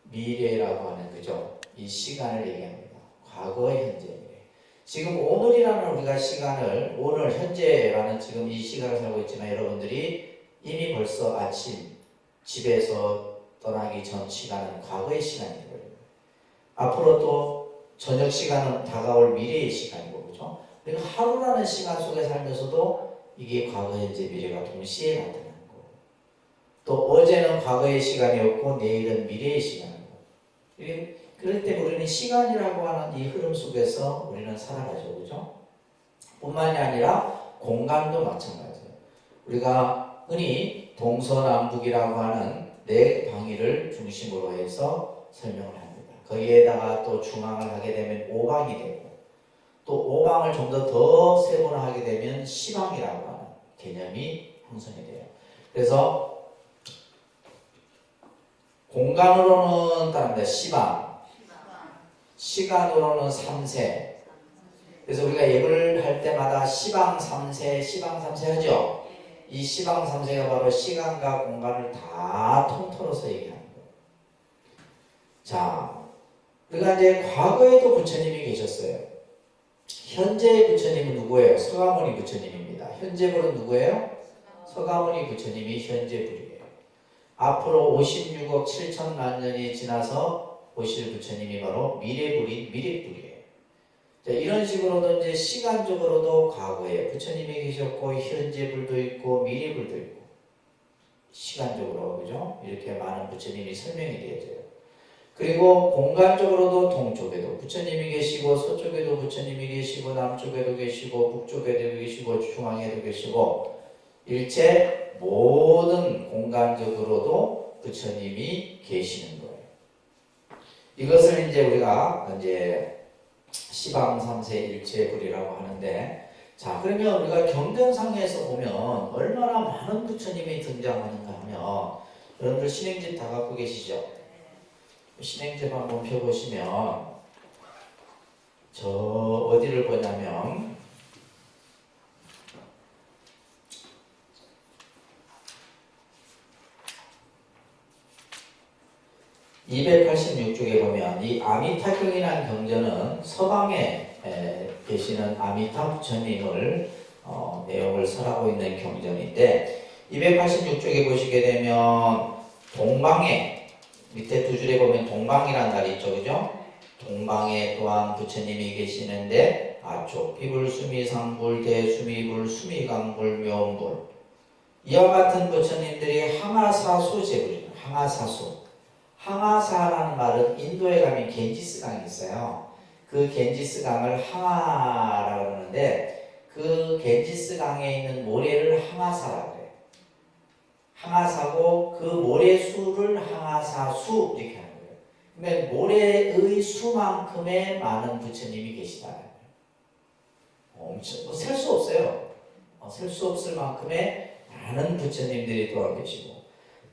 미래라고 하는 그죠? 이 시간을 얘기합니다. 과거, 현재, 미래. 지금 오늘이라는 우리가 시간을 오늘 현재라는 지금 이 시간을 살고 있지만 여러분들이 이미 벌써 아침 집에서 떠나기 전 시간은 과거의 시간인 거예요. 앞으로 또 저녁 시간은 다가올 미래의 시간이고 그죠? 그러니까 하루라는 시간 속에 살면서도 이게 과거, 현재, 미래가 동시에 나타나는 거고 또 어제는 과거의 시간이었고 내일은 미래의 시간이고 그럴 때 우리는 시간이라고 하는 이 흐름 속에서 우리는 살아가죠. 그죠? 뿐만이 아니라 공간도 마찬가지예요. 우리가 흔히 동서남북이라고 하는 네 방위를 중심으로 해서 설명을 합니다. 거기에다가 또 중앙을 하게 되면 오방이 되고 또 오방을 좀 더 세분화하게 되면 시방이라고 하는 개념이 형성이 돼요. 그래서 공간으로는 따릅니다. 시방, 시간으로는 삼세. 그래서 우리가 예불 할 때마다 시방 삼세, 시방 삼세 하죠. 이 시방 삼세가 바로 시간과 공간을 다 통틀어서 얘기하는 거예요. 자, 우리가 이제 과거에도 부처님이 계셨어요. 현재의 부처님은 누구예요? 서가모니 부처님입니다. 현재불은 누구예요? 서가모니 부처님이 현재불이에요. 앞으로 56억 7천만 년이 지나서 오실 부처님이 바로 미래불인 미래불이에요. 자, 이런 식으로도 이제 시간적으로도 과거에 부처님이 계셨고 현재불도 있고 미래불도 있고 시간적으로 그죠? 이렇게 많은 부처님이 설명이 되어져요. 그리고 공간적으로도 동쪽에도 부처님이 계시고 서쪽에도 부처님이 계시고 남쪽에도 계시고 북쪽에도 계시고 중앙에도 계시고 일체 모든 공간적으로도 부처님이 계시는 거예요. 이것을 이제 우리가 이제 시방삼세 일체불이라고 하는데 자, 그러면 우리가 경전상에서 보면 얼마나 많은 부처님이 등장하는가 하면 여러분들 신행집 다 갖고 계시죠? 신행집 한번 펴보시면 저 어디를 보냐면 286쪽에 보면 이 아미타경이라는 경전은 서방에 계시는 아미타 부처님을 내용을 설하고 있는 경전인데 286쪽에 보시게 되면 동방에 밑에 두 줄에 보면 동방이라는 날이 있죠, 그죠? 동방에 또한 부처님이 계시는데 아초, 피불, 수미, 상불, 대수미불, 수미강불, 묘불 이와 같은 부처님들이 항아사수 제불이에요. 항아사수. 항아사라는 말은 인도에 가면 겐지스 강이 있어요. 그 겐지스 강을 항아라고 그러는데 그 겐지스 강에 있는 모래를 항아사라고 해요. 항아사고 그 모래수를 항아사수 이렇게 하는 거예요. 그러면 모래의 수만큼의 많은 부처님이 계시다는 거예요. 엄청 셀 수 없어요. 셀 수 없을 만큼의 많은 부처님들이 또한 계시고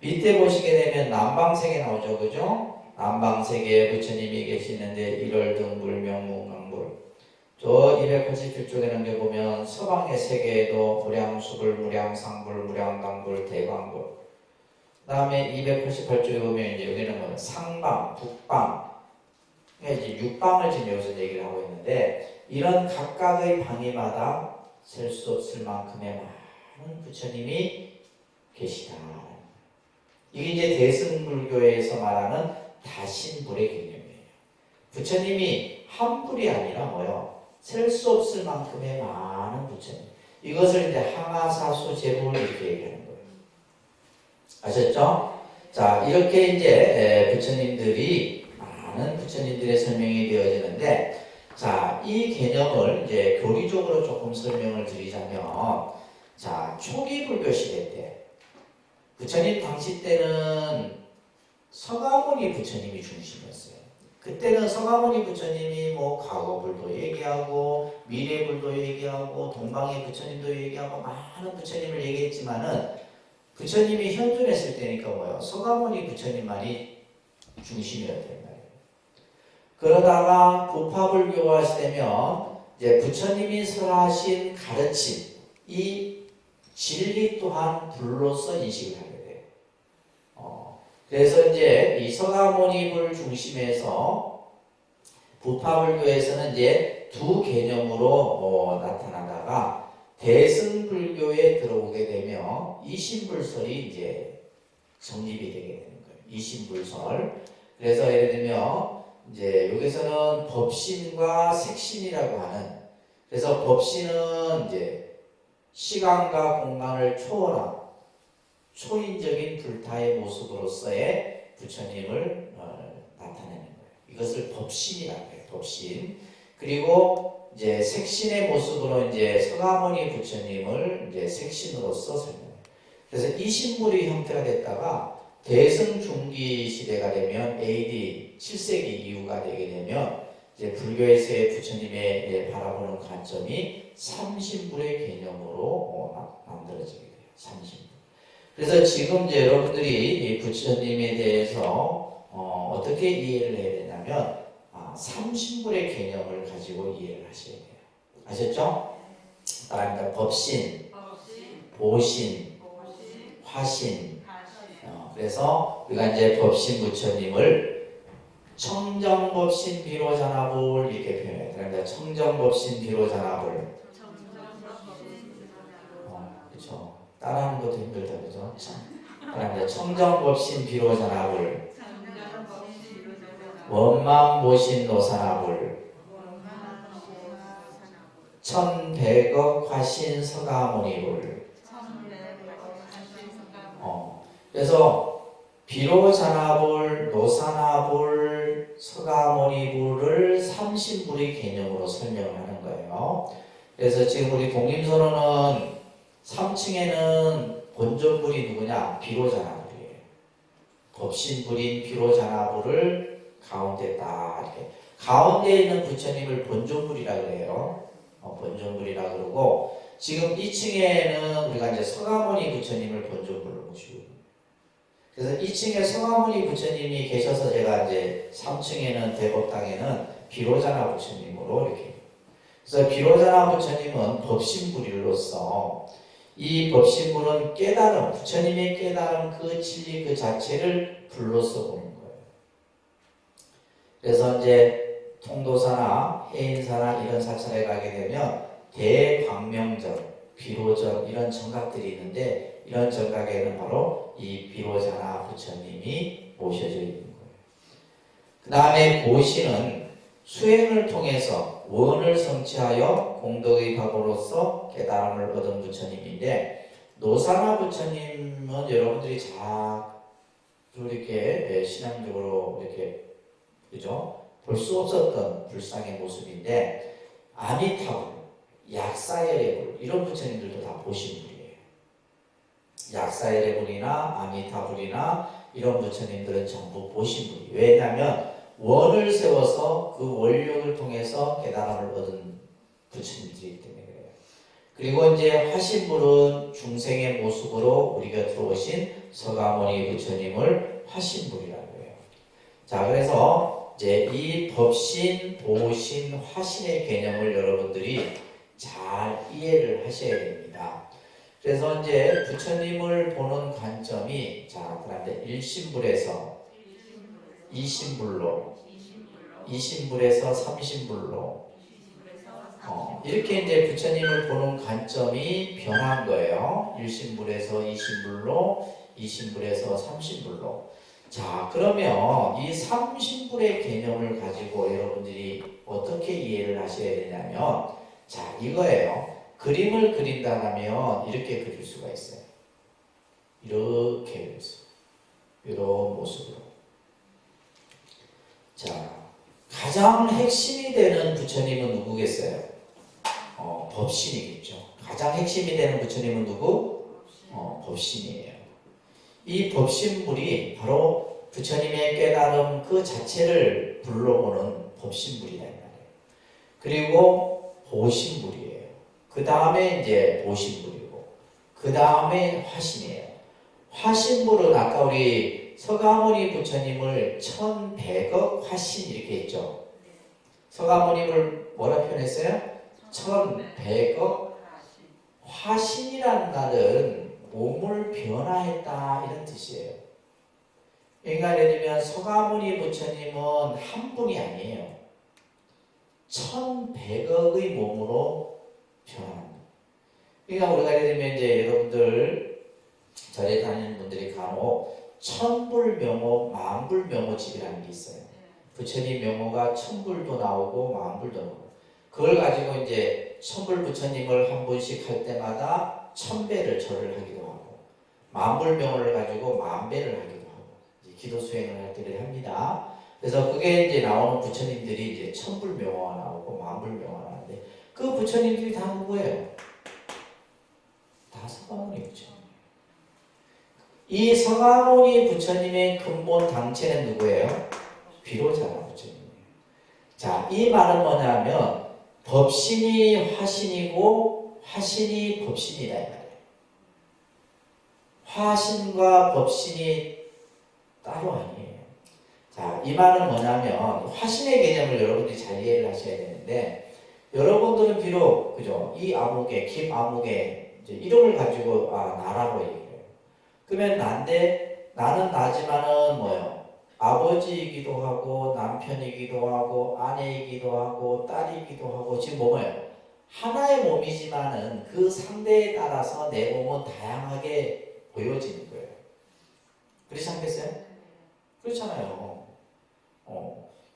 밑에 보시게 되면 남방세계 나오죠, 그죠? 남방세계에 부처님이 계시는데 일월등불, 명문강불. 저 287쪽에 넘겨보면 서방의 세계에도 무량수불, 무량상불, 무량강불, 대광불. 그 다음에 288쪽에 보면 이제 여기는 뭐 상방, 북방, 이제 육방을 지금 여기서 얘기를 하고 있는데 이런 각각의 방위마다 셀 수 없을 만큼의 많은 부처님이 계시다. 이게 이제 대승불교에서 말하는 다신불의 개념이에요. 부처님이 한 불이 아니라 뭐요? 셀 수 없을 만큼의 많은 부처님. 이것을 이제 항아사수 제불 이렇게 얘기하는 거예요. 아셨죠? 자, 이렇게 이제 부처님들이 많은 부처님들의 설명이 되어지는데, 자, 이 개념을 이제 교리적으로 조금 설명을 드리자면, 자, 초기 불교 시대 때 부처님 당시 때는 서가모니 부처님이 중심이었어요. 그때는 서가모니 부처님이 뭐 과거불도 얘기하고 미래불도 얘기하고 동방의 부처님도 얘기하고 많은 부처님을 얘기했지만은 부처님이 현존했을 때니까 뭐예요? 서가모니 부처님만이 중심이었단 말이에요. 그러다가 부파불교화 시대면 이제 부처님이 설하신 가르침 이 진리 또한 불로서 인식을 하게 돼요. 그래서 이제 이 서가모니불 중심에서 부파불교에서는 이제 두 개념으로 나타나다가 대승불교에 들어오게 되면 이신불설이 이제 성립이 되게 되는 거예요. 이신불설. 그래서 예를 들면 이제 여기서는 법신과 색신이라고 하는 그래서 법신은 이제 시간과 공간을 초월한 초인적인 불타의 모습으로서의 부처님을 나타내는 거예요. 이것을 법신이라고 해요. 법신. 그리고 이제 색신의 모습으로 이제 서가모니 부처님을 이제 색신으로서 설명해요. 그래서 이 신물이 형태가 됐다가 대승중기 시대가 되면 AD 7세기 이후가 되게 되면 이제 불교에서의 부처님의 바라보는 관점이 삼신불의 개념으로 만들어지게 돼요. 삼신불. 그래서 지금 이제 여러분들이 이 부처님에 대해서 어떻게 이해를 해야 되냐면 삼신불의 개념을 가지고 이해를 하셔야 돼요. 아셨죠? 그러니까 법신, 보신, 화신. 그래서 우리가 이제 법신 부처님을 청정법신 비로자나불 이렇게 표현해요. 그러니까 청정법신 비로자나불. 그렇죠. 따라하는 것도 힘들다, 그죠? 그러니까 청정법신 비로자나불. 원망보신 노사나불. 천백억 화신 서가모니불. 그래서 비로자나불, 노사나불, 서가모니불을 삼신불의 개념으로 설명하는 거예요. 그래서 지금 우리 독림선언은 3층에는 본전불이 누구냐? 비로자나불이에요. 법신불인 비로자나불을 가운데 딱 이렇게 가운데 있는 부처님을 본전불이라고 해요. 본전불이라고 그러고 지금 2층에는 우리가 이제 서가모니 부처님을 본전불로 모시고 그래서 2층에 성화문이 부처님이 계셔서 제가 이제 3층에는 대법당에는 비로자나 부처님으로 이렇게. 그래서 비로자나 부처님은 법신불일로서 이 법신불은 깨달음, 부처님의 깨달음 그 진리 그 자체를 불로서 보는 거예요. 그래서 이제 통도사나 해인사나 이런 사찰에 가게 되면 대광명절, 비로절 이런 정각들이 있는데 이런 정각에는 바로 이 비로자나 부처님이 모셔져 있는 거예요. 그 다음에 보시는 수행을 통해서 원을 성취하여 공덕의 밥으로서 깨달음을 얻은 부처님인데 노사나 부처님은 여러분들이 잘 이렇게 신앙적으로 이렇게 그죠? 볼 수 없었던 불상의 모습인데 아미타불, 약사열애불 이런 부처님들도 다 보신 분이에요. 약사열애불이나 아미타불이나 이런 부처님들은 전부 보신 분이에요. 왜냐하면 원을 세워서 그 원력을 통해서 깨달음을 얻은 부처님들이기 때문에 그래요. 그리고 이제 화신불은 중생의 모습으로 우리 곁으로 오신 서가모니 부처님을 화신불이라고 해요. 자, 그래서 이제 이 법신, 보신, 화신의 개념을 여러분들이 잘 이해를 하셔야 됩니다. 그래서 이제 부처님을 보는 관점이 자, 그런데 일신불에서 이신불로, 이신불에서 삼신불로 이렇게 이제 부처님을 보는 관점이 변한 거예요. 일신불에서 이신불로, 이신불에서 삼신불로. 자, 그러면 이 삼신불의 개념을 가지고 여러분들이 어떻게 이해를 하셔야 되냐면 자, 이거예요. 그림을 그린다면 이렇게 그릴 수가 있어요. 이렇게 그려서 이런 모습으로. 자, 가장 핵심이 되는 부처님은 누구겠어요? 법신이겠죠. 가장 핵심이 되는 부처님은 누구? 법신이에요. 이 법신불이 바로 부처님의 깨달음 그 자체를 불러보는 법신불이다 이 말이에요. 그리고 보신불이에요. 그 다음에 이제 보신불이고, 그 다음에 화신이에요. 화신불은 아까 우리 서가모니 부처님을 1100억 화신 이렇게 했죠. 서가모니를 뭐라 표현했어요? 1100억 화신이라는 말은 몸을 변화했다 이런 뜻이에요. 그러니까 예를 들면 서가모니 부처님은 한 분이 아니에요. 1100억의 몸으로 변합니다. 그러니까 우리가 예를 들면 이제 여러분들 절에 다니는 분들이 간혹 천불명호, 만불명호집이라는 게 있어요. 부처님 명호가 천불도 나오고 만불도 나오고 그걸 가지고 이제 천불 부처님을 한 분씩 할 때마다 1000배를 절을 하기도 하고 만불명호를 가지고 만배를 하기도 하고 기도 수행을 할 때를 합니다. 그래서 그게 이제 나오는 부처님들이 이제 천불명호가 나오고 만불명호가 나오는데 그 부처님들이 다 누구예요? 다 서가모니 부처님. 이 서가모니 부처님의 근본 당체는 누구예요? 비로자나 부처님이에요. 자, 이 말은 뭐냐면 법신이 화신이고 화신이 법신이다 이 말이에요. 화신과 법신이 따로 아니에요. 자, 이 말은 뭐냐면 화신의 개념을 여러분들이 잘 이해를 하셔야 되는데 여러분들은 비록 그죠? 이 암흑의 김암흑의 이름을 가지고 나라고 얘기해요. 그러면 난데 나는 나지만은 뭐예요? 아버지이기도 하고 남편이기도 하고 아내이기도 하고 딸이기도 하고 지금 뭐예요? 하나의 몸이지만은 그 상대에 따라서 내 몸은 다양하게 보여지는 거예요. 그렇지 않겠어요? 그렇잖아요.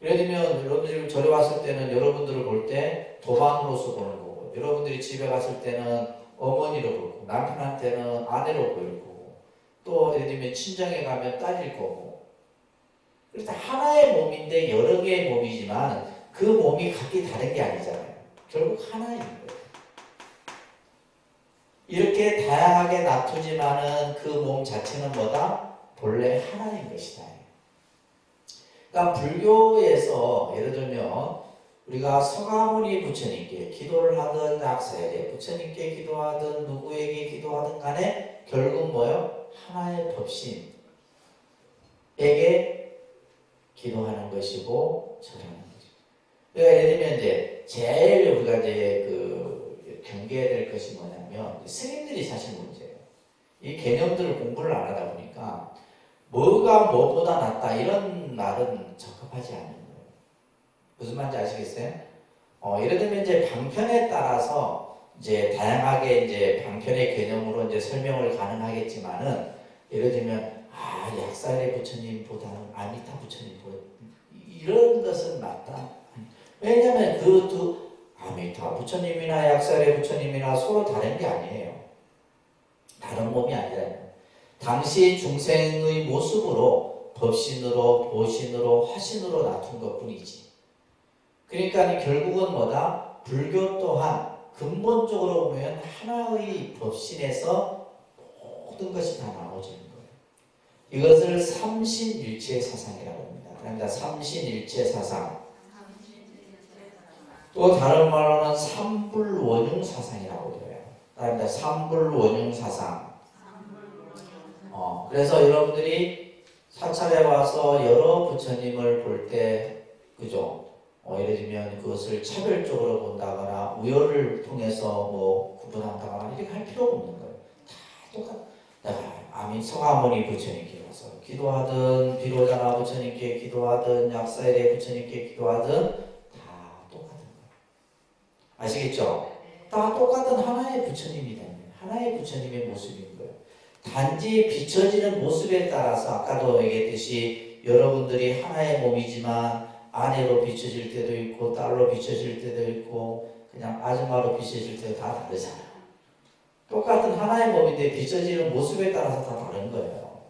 예를 들면 여러분들이 절에 왔을 때는 여러분들을 볼 때 도반으로서 보는 거고 여러분들이 집에 갔을 때는 어머니로 보고 남편한테는 아내로 보일 거고 또 예를 들면 친정에 가면 딸일 거고 그래서 하나의 몸인데 여러 개의 몸이지만 그 몸이 각기 다른 게 아니잖아요. 결국 하나인 거예요. 이렇게 다양하게 나투지만은 그 몸 자체는 뭐다? 본래 하나인 것이다. 그러니까 불교에서 예를 들면 우리가 서가모니 부처님께 기도를 하든 약사에게 부처님께 기도하든 누구에게 기도하든 간에 결국 뭐요? 하나의 법신 기도하는 것이고 절하는 것이고. 그러니까 예를 들면 이제 제일 우리가 이제 경계해야 될 것이 뭐냐면 스님들이 사실 문제예요. 이 개념들을 공부를 안 하다 보니까 뭐가 뭐보다 낫다 이런 말은 적합하지 않은 거예요. 무슨 말인지 아시겠어요? 예를 들면 이제 방편에 따라서 이제 다양하게 이제 방편의 개념으로 이제 설명을 가능하겠지만은 예를 들면 약살의 부처님보다는 아미타 부처님보다 이런 것은 맞다. 왜냐하면 그 두 아미타 부처님이나 약살의 부처님이나 서로 다른 게 아니에요. 다른 몸이 아니라 당시 중생의 모습으로 법신으로 보신으로 화신으로 나툰 것뿐이지. 그러니까 결국은 뭐다? 불교 또한 근본적으로 보면 하나의 법신에서 모든 것이 다 나눠지는 거예요. 이것을 삼신일체 사상이라고 합니다. 그러니까 삼신일체 사상. 또 다른 말로는 삼불원융 사상이라고 해요. 그러니까 삼불원융 사상. 그래서 여러분들이 사찰에 와서 여러 부처님을 볼 때, 그죠? 예를 들면 그것을 차별적으로 본다거나 우열을 통해서 뭐 구분한다거나 이렇게 할 필요가 없는 거예요. 다 똑같아. 성화모니 부처님께 가서 기도하든 비로자나 부처님께 기도하든 약사일의 부처님께 기도하든 다 똑같은 거예요. 아시겠죠? 다 똑같은 하나의 부처님이라는 거예요. 하나의 부처님의 모습인 거예요. 단지 비춰지는 모습에 따라서 아까도 얘기했듯이 여러분들이 하나의 몸이지만 아내로 비춰질 때도 있고 딸로 비춰질 때도 있고 그냥 아줌마로 비춰질 때도 다 다르잖아요. 똑같은 하나의 몸인데 비춰지는 모습에 따라서 다 다른 거예요.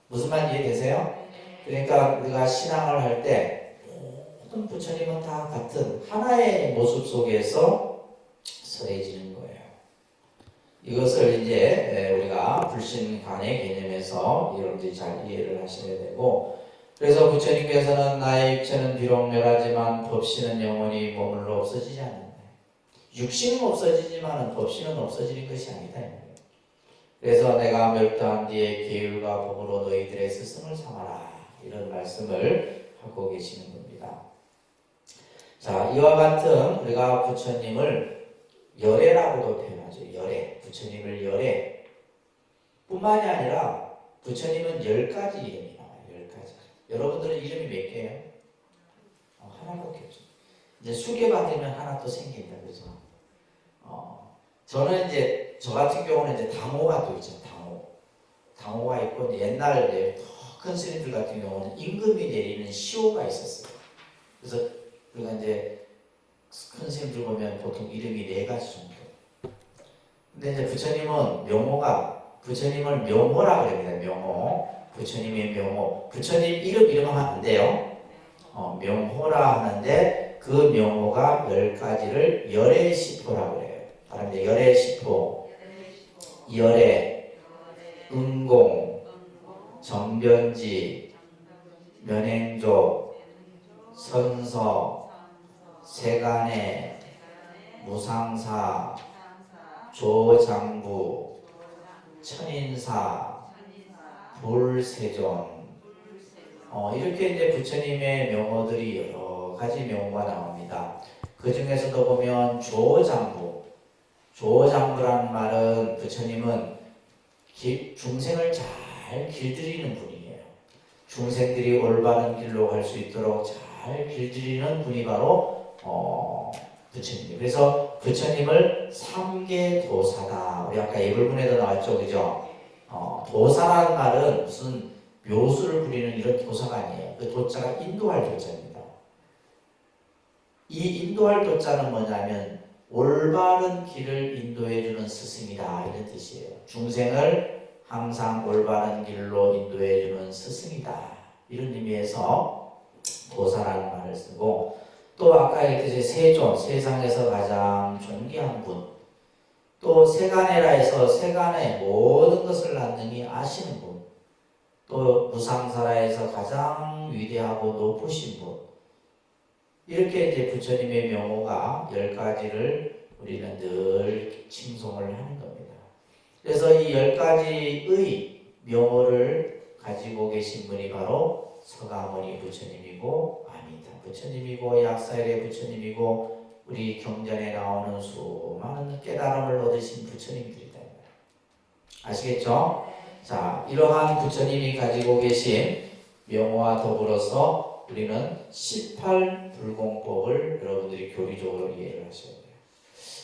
무슨 말인지 이해되세요? 그러니까 우리가 신앙을 할 때 모든 부처님은 다 같은 하나의 모습 속에서 서해지는 거예요. 이것을 이제 우리가 불신간의 개념에서 여러분들이 잘 이해를 하셔야 되고, 그래서 부처님께서는 나의 육체는 비록 멸하지만 법신은 영원히 머물러 없어지지 않는다. 육신은 없어지지만 법신은 없어지는 것이 아니다. 그래서 내가 멸도한 뒤에 계율과 법으로 너희들의 스승을 삼아라. 이런 말씀을 하고 계시는 겁니다. 자, 이와 같은 우리가 부처님을 열애라고도 표현하죠. 열애. 부처님을 열애. 뿐만이 아니라 부처님은 10가지 이름이 나와요. 10가지. 여러분들은 이름이 몇 개예요? 하나밖에 없죠. 이제 수계받으면 하나 또 생긴다. 그죠? 저는 이제, 저 같은 경우는 이제 당호가 또 있죠. 당호가 있고, 옛날 더 큰 스님들 같은 경우는 임금이 내리는 시호가 있었어요. 그래서 우리가 이제 큰 스님들 보면 보통 이름이 4가지 정도. 근데 이제 부처님을 명호라고 합니다. 명호. 부처님의 명호. 부처님 이름 하면 안 돼요. 명호라 하는데 그 명호가 10가지를 열애시포라고 해요. 다른데 열애시포, 열애, 은공, 정변지, 면행조, 선서, 세간의, 무상사, 조장부, 천인사, 불세존. 이렇게 이제 부처님의 명호들이 여러 가지 명호가 나옵니다. 그 중에서도 보면 조장부라는 말은 부처님은 중생을 잘 길들이는 분이에요. 중생들이 올바른 길로 갈 수 있도록 잘 길들이는 분이 바로 부처님. 그래서 부처님을 삼계도사다. 우리 아까 예불문에도 나왔죠, 그죠? 도사라는 말은 무슨 묘수를 부리는 이런 도사가 아니에요. 그 도자가 인도할 도자입니다. 이 인도할 도자는 뭐냐면 올바른 길을 인도해주는 스승이다 이런 뜻이에요. 중생을 항상 올바른 길로 인도해주는 스승이다 이런 의미에서 도사라는 말을 쓰고, 또 아까 얘기했듯이 세존, 세상에서 가장 존귀한 분, 또 세간에라에서 세간의 모든 것을 완전히 아시는 분, 또 무상사라에서 가장 위대하고 높으신 분, 이렇게 이제 부처님의 명호가 10가지를 우리는 늘 칭송을 하는 겁니다. 그래서 이 10가지의 명호를 가지고 계신 분이 바로 서가모니 부처님이고 아미타 부처님이고 약사일의 부처님이고 우리 경전에 나오는 수많은 깨달음을 얻으신 부처님들이다. 아시겠죠? 자, 이러한 부처님이 가지고 계신 명호와 더불어서 우리는 18불공법을 여러분들이 교리적으로 이해를 하셔야 돼요.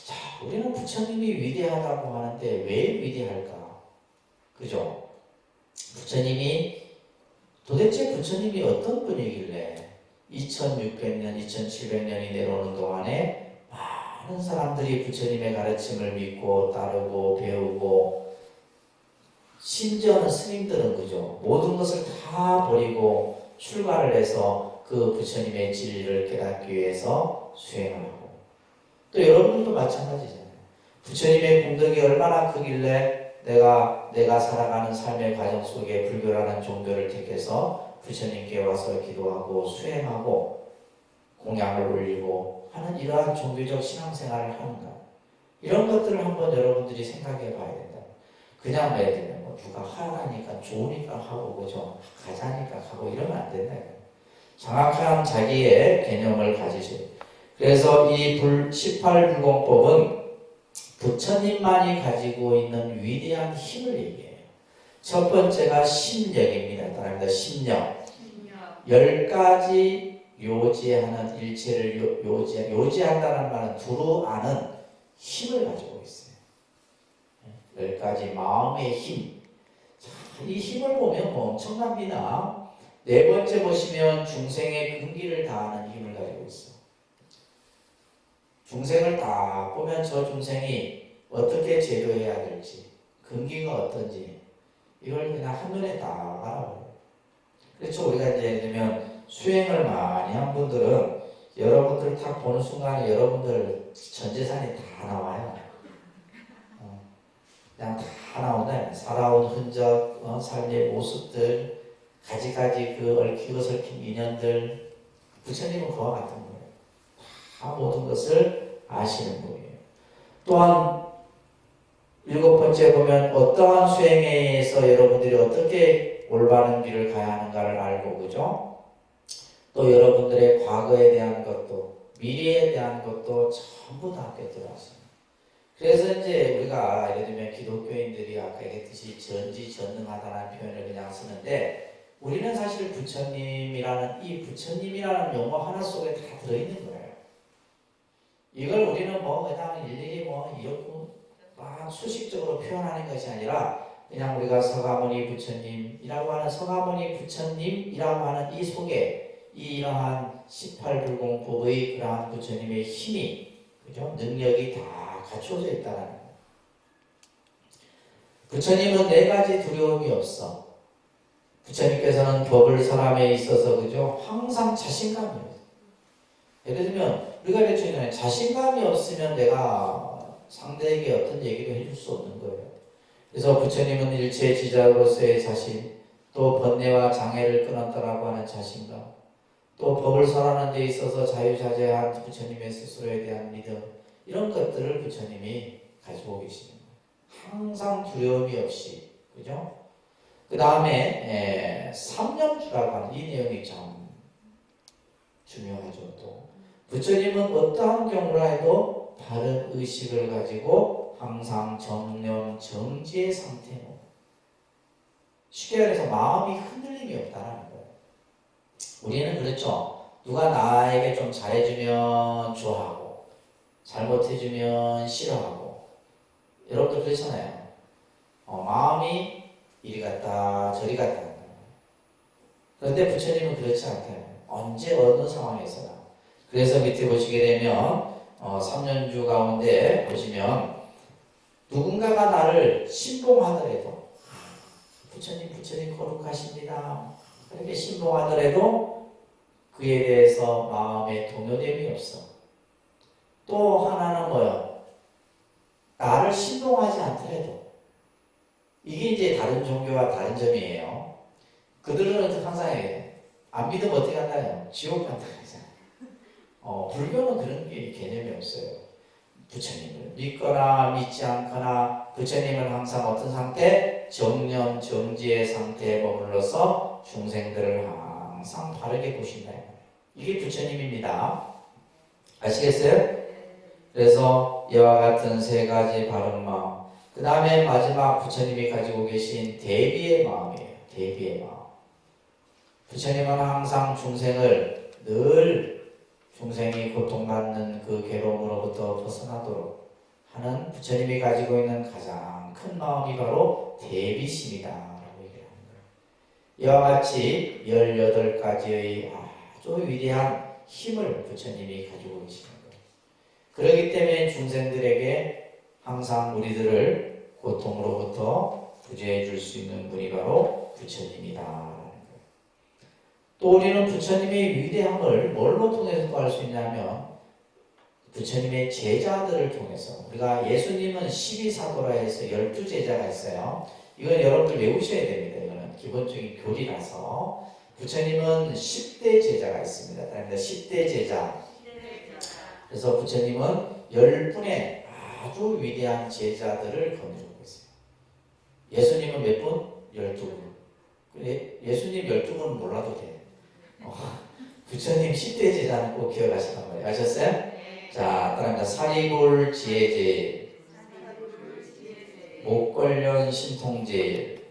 자, 우리는 부처님이 위대하다고 하는데 왜 위대할까? 그죠? 도대체 부처님이 어떤 분이길래 2600년, 2700년이 내려오는 동안에 많은 사람들이 부처님의 가르침을 믿고 따르고 배우고 심지어는 스님들은 그죠? 모든 것을 다 버리고 출가를 해서 그 부처님의 진리를 깨닫기 위해서 수행을 하고 또 여러분들도 마찬가지잖아요. 부처님의功德이 얼마나 크길래 내가 살아가는 삶의 과정 속에 불교라는 종교를 택해서 부처님께 와서 기도하고 수행하고 공양을 올리고 하는 이러한 종교적 신앙생활을 하는가? 이런 것들을 한번 여러분들이 생각해 봐야 된다. 그냥 예를 들면 뭐 누가 하라니까 좋으니까 하고 그죠? 가자니까 하고 이러면 안 된다. 정확한 자기의 개념을 가지셔야 돼요. 그래서 이 18불공법은 부처님만이 가지고 있는 위대한 힘을 얘기해요. 첫 번째가 심력입니다. 따라합니다. 심력. 10가지 요지하는 일체를 요지한다는 말은 두루 아는 힘을 가지고 있어요. 10가지 마음의 힘. 자, 이 힘을 보면 뭐 엄청납니다. 네 번째 보시면 중생의 근기를 다하는 힘을 가지고 있어요. 중생을 딱 보면 저 중생이 어떻게 제도해야 될지, 근기가 어떤지 이걸 그냥 한눈에 딱 알아봐요. 그렇죠. 우리가 이제 예를 들면 수행을 많이 한 분들은 여러분들 딱 보는 순간에 여러분들 전 재산이 다 나와요. 그냥 다 나온다. 살아온 흔적, 삶의 모습들, 가지가지 그 얽히고 설킨 인연들, 부처님은 그와 같은 거예요. 다 모든 것을 아시는 분이에요. 또한 7번째 보면 어떠한 수행에 의해서 여러분들이 어떻게 올바른 길을 가야 하는가를 알고 그죠? 또 여러분들의 과거에 대한 것도 미래에 대한 것도 전부 다 꿰뚫었어요. 그래서 이제 우리가 예를 들면 기독교인들이 아까 얘기했듯이 전지전능하다는 표현을 그냥 쓰는데 우리는 사실 부처님이라는 용어 하나 속에 다 들어있는 거예요. 이걸 우리는 뭐 그냥 일일이 뭐 이렇게 막 수식적으로 표현하는 것이 아니라 그냥 우리가 서가모니 부처님이라고 하는 이 속에 이러한 18불공법의 그러한 부처님의 힘이 그죠? 능력이 다 갖춰져 있다는 거예요. 부처님은 4가지 두려움이 없어. 부처님께서는 법을 사람에 있어서 그죠? 항상 자신감이에요. 예를 들면 우리가 그랬잖아요. 자신감이 없으면 내가 상대에게 어떤 얘기도 해줄 수 없는 거예요. 그래서 부처님은 일체 지자로서의 자신, 또 번뇌와 장애를 끊었다라고 하는 자신감, 또 법을 설하는 데 있어서 자유자재한 부처님의 스스로에 대한 믿음, 이런 것들을 부처님이 가지고 계시는 거예요. 항상 두려움이 없이, 그죠? 그 다음에 삼념주라고 하는 이 내용이 참 중요하죠. 또 부처님은 어떠한 경우라 해도 바른 의식을 가지고 항상 정념, 정지의 상태로 쉽게 말해서 마음이 흔들림이 없다는 거예요. 우리는 그렇죠. 누가 나에게 좀 잘해주면 좋아하고 잘못해주면 싫어하고 여러분들 그렇잖아요. 마음이 이리 갔다 저리 갔다. 그런데 부처님은 그렇지 않대요. 언제 어느 상황에서나. 그래서 밑에 보시게 되면 삼년주 가운데 보시면 누군가가 나를 신봉하더라도 부처님 거룩하십니다. 이렇게 신봉하더라도 그에 대해서 마음에 동요됨이 없어. 또 하나는 뭐요? 나를 신봉하지 않더라도 이게 이제 다른 종교와 다른 점이에요. 그들은 항상 안 믿으면 어떻게 한다요? 지옥 간다 그러잖아요. 불교는 그런 게 개념이 없어요. 부처님을 믿거나 믿지 않거나 부처님은 항상 어떤 상태? 정념, 정지의 상태에 머물러서 중생들을 항상 바르게 보신다. 이게 부처님입니다. 아시겠어요? 그래서 이와 같은 세 가지 바른 마음. 그 다음에 마지막 부처님이 가지고 계신 대비의 마음이에요. 대비의 마음. 부처님은 항상 중생을 늘 중생이 고통받는 그 괴로움으로부터 벗어나도록 하는 부처님이 가지고 있는 가장 큰 마음이 바로 대비심이다 라고 얘기합니다. 이와 같이 18가지의 아주 위대한 힘을 부처님이 가지고 계시는 거예요. 그렇기 때문에 중생들에게 항상 우리들을 고통으로부터 구제해 줄 수 있는 분이 바로 부처님이다. 또 우리는 부처님의 위대함을 뭘로 통해서 알 수 있냐면 부처님의 제자들을 통해서. 우리가 예수님은 12사도라 해서 12제자가 있어요. 이건 여러분들 외우셔야 됩니다. 이거는 기본적인 교리라서. 부처님은 10대 제자가 있습니다. 그러니까 10대 제자. 그래서 부처님은 10분의 아주 위대한 제자들을 거느리고 있어요. 예수님은 몇 분? 12분. 예수님 12분은 몰라도 돼요. 부처님 10대 제자는 꼭 기억하시란 말이에요. 아셨어요? 자, 따라합니다. 사리불 지혜제일, 목걸련 신통제일,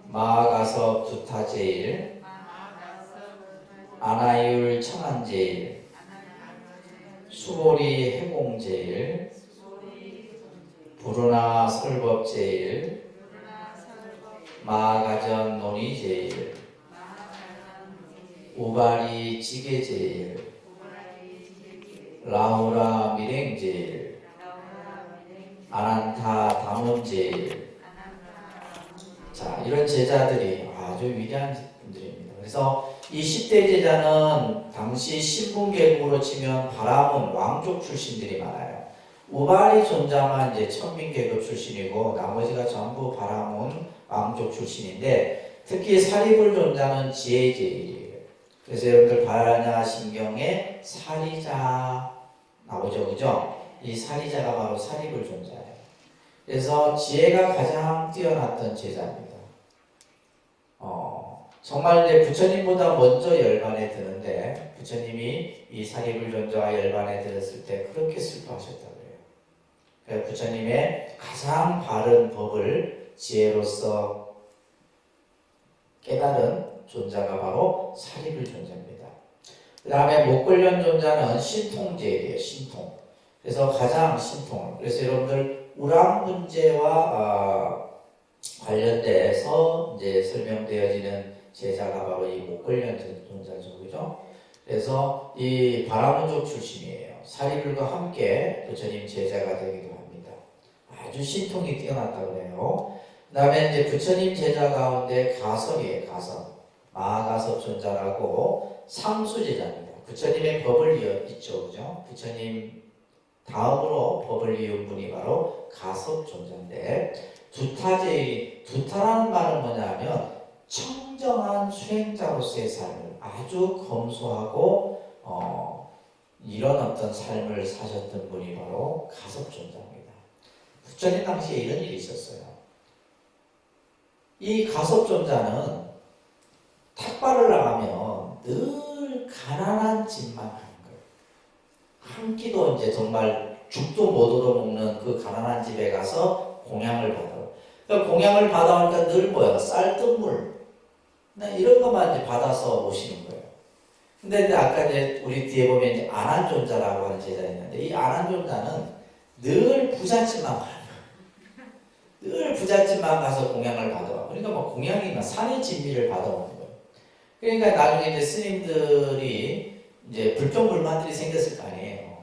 마가섭 두타제일, 아나율 청한제일, 수보리 해공제일, 부르나 설법제일, 마가전 논의제일, 우바리 지게제일, 라우라 밀행제일, 아난타 담원제일. 자, 이런 제자들이 아주 위대한 분들입니다. 그래서 이 10대 제자는 당시 신분계급으로 치면 바라문 왕족 출신들이 많아요. 우바리 존자만 이제 천민계급 출신이고 나머지가 전부 바라문 왕족 출신인데 특히 사리불 존자는 지혜제일이에요. 그래서 여러분들 바라냐 신경에 사리자 나오죠, 그죠? 이 사리자가 바로 사리불 존자예요. 그래서 지혜가 가장 뛰어났던 제자입니다. 정말 이제 부처님보다 먼저 열반에 드는데 부처님이 이 사리불 존자가 열반에 들었을 때 그렇게 슬퍼하셨다고 해요. 그래서 부처님의 가장 바른 법을 지혜로서 깨달은 존자가 바로 사리불 존자입니다. 그 다음에 목걸련 존자는 신통제예요. 신통. 그래서 가장 신통. 그래서 여러분들 우랑 문제와 관련돼서 이제 설명되어지는 제자가 바로 이 목걸련 존자죠, 그죠? 그래서 이 바라문족 출신이에요. 사리불과 함께 부처님 제자가 되기도 합니다. 아주 신통이 뛰어났다고 해요. 그 다음에 이제 부처님 제자 가운데 가섭이에요. 가섭. 마가섭 존자라고 상수제자입니다. 부처님의 법을 있죠, 그죠? 부처님 다음으로 법을 이은 분이 바로 가섭 존자인데 두타라는 말은 뭐냐면 청정한 수행자로서의 삶을 아주 검소하고 이런 어떤 삶을 사셨던 분이 바로 가섭 존자입니다. 부처님 당시에 이런 일이 있었어요. 이 가섭 존자는 탁발을 나가면 늘 가난한 집만 하는 거예요. 한 끼도 이제 정말 죽도 못 얻어먹는 그 가난한 집에 가서 공양을 받아요. 그러니까 공양을 받아오니까 늘 뭐야? 쌀뜨물 이런 것만 이제 받아서 오시는 거예요. 근데 아까 이제 우리 뒤에 보면 이제 아난존자라고 하는 제자가 있는데 이 아난존자는 늘 부잣집만 가요. 늘 부잣집만 가서 공양을 받아와. 그러니까 뭐 공양이 막 산의 진미를 받아오는 거예요. 그러니까 나중에 이제 스님들이 이제 불평불만들이 생겼을 거 아니에요.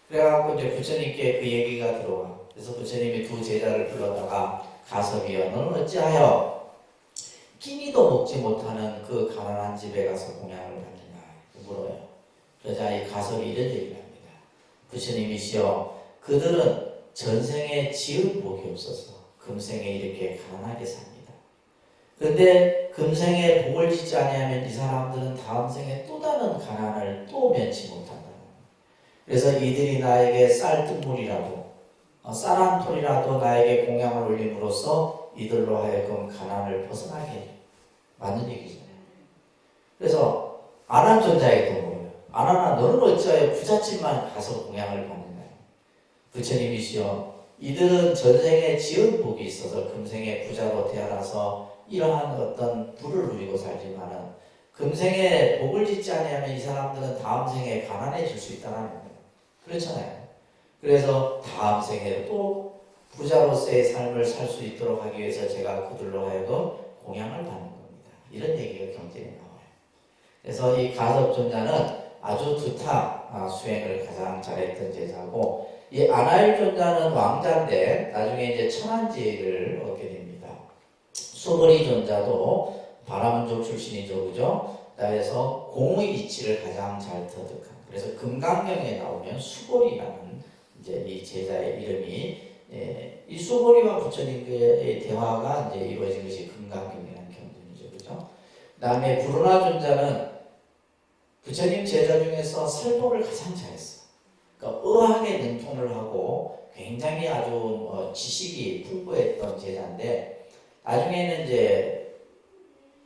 그래갖고 이제 부처님께 그 얘기가 들어와. 그래서 부처님이 두 제자를 불러다가 가섭이여 너는 어찌하여 끼니도 먹지 못하는 그 가난한 집에 가서 공양을 받느냐 물어요. 그러자 이 가섭이 이런 얘기를 합니다. 부처님이시여 그들은 전생에 지은 복이 없어서 금생에 이렇게 가난하게 삽니다. 그런데 금생에 복을 짓지 아니하면 이 사람들은 다음 생에 또 다른 가난을 또 면치 못한다. 그래서 이들이 나에게 쌀뜨물이라도 쌀 한 톨이라도 나에게 공양을 올림으로써 이들로 하여금 가난을 벗어나게 해. 맞는 얘기잖아요. 그래서 아난 존자에게 뭐예요? 아나나 너는 어찌하여 부잣집만 가서 공양을 받느냐. 부처님이시여 이들은 전생에 지은 복이 있어서 금생에 부자로 태어나서 이러한 어떤 부를 누리고 살지만은 금생에 복을 짓지 아니하면 이 사람들은 다음 생에 가난해질 수 있다는 거예요. 그렇잖아요. 그래서 다음 생에 또 부자로서의 삶을 살 수 있도록 하기 위해서 제가 그들로 하여금 공양을 받는 겁니다. 이런 얘기가 경전에 나와요. 그래서 이 가섭존자는 아주 두타 수행을 가장 잘했던 제자고, 이 아나일존자는 왕자인데 나중에 이제 천한지를 얻게 됩니다. 수보리존자도 바라문족 출신이죠, 그죠? 그래서 공의 이치를 가장 잘 터득한. 그래서 금강경에 나오면 수보리라는 이제 이 제자의 이름이, 이 수보리와 부처님의 대화가 이제 이루어진 것이 금강경이라는 경전이죠, 그죠? 그다음에 부르나존자는 부처님 제자 중에서 설법을 가장 잘했어. 그러니까 의학에 능통을 하고 굉장히 아주 지식이 풍부했던 제자인데, 나중에는 이제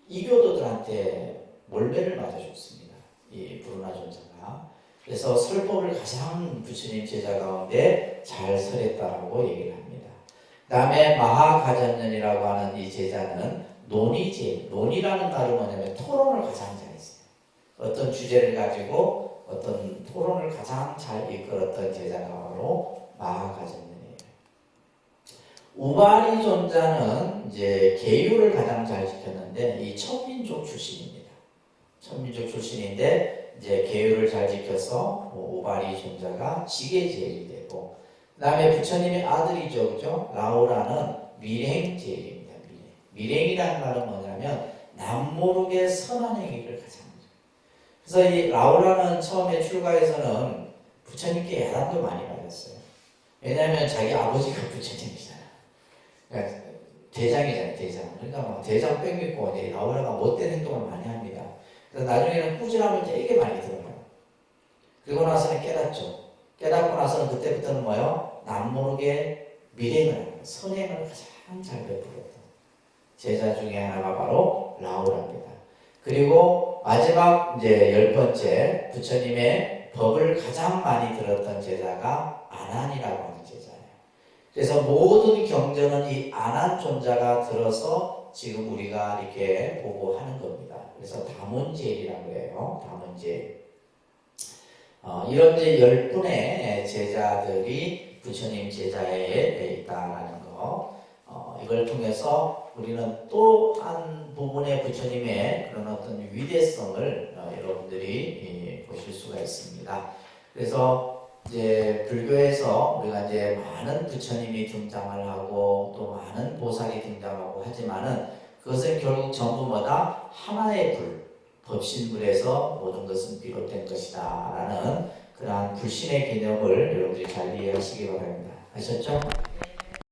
이교도들한테 몰배를 맞아줬습니다. 이 부르나존자가. 그래서 설법을 가장 부처님 제자 가운데 잘 설했다라고 얘기를 합니다. 그 다음에 마하가전년이라고 하는 이 제자는 논의라는 말이 뭐냐면 토론을 가장 잘했어요. 어떤 주제를 가지고 어떤 토론을 가장 잘 이끌었던 제자가 바로 마하가전년이에요. 우바리존자는 이제 계율을 가장 잘 지켰는데 이 천민족 출신입니다. 천민족 출신인데 이제 계율을 잘 지켜서 우바리존자가 지게제일이 되고, 그 다음에 부처님의 아들이죠, 그죠? 라오라는 밀행제일입니다. 밀행이라는 말은 뭐냐면 남모르게 선한 행위를 가장. 그래서 이 라오라는 처음에 출가에서는 부처님께 야단도 많이 받았어요. 왜냐하면 자기 아버지가 부처님이잖아요. 그러니까 대장이잖아요, 대장. 그러니까 막 대장 뺑기고 라오라가 못된 행동을 많이 합니다. 그래서 나중에는 꾸지람을 되게 많이 들어요. 그리고 나서는 깨닫죠. 깨닫고 나서는 그때부터는 뭐예요? 남모르게 밀행을, 선행을 가장 잘 베풀었던 제자 중에 하나가 바로 라오라입니다. 그리고 마지막 이제 10번째 부처님의 법을 가장 많이 들었던 제자가 아난이라고 하는 제자예요. 그래서 모든 경전은 이 아난 존자가 들어서 지금 우리가 이렇게 보고 하는 겁니다. 그래서 다문제일이라고 해요. 다문제일. 이런 이제 10분의 제자들이 부처님 제자에 있다라는 거. 이걸 통해서 우리는 또 한 부분의 부처님의 그런 어떤 위대성을 여러분들이 보실 수가 있습니다. 그래서 이제 불교에서 우리가 이제 많은 부처님이 등장을 하고 또 많은 보살이 등장하고 하지만은 그것은 결국 전부 뭐다? 하나의 불, 법신불에서 모든 것은 비롯된 것이다 라는 그러한 불신의 개념을 여러분들이 잘 이해하시기 바랍니다. 아셨죠?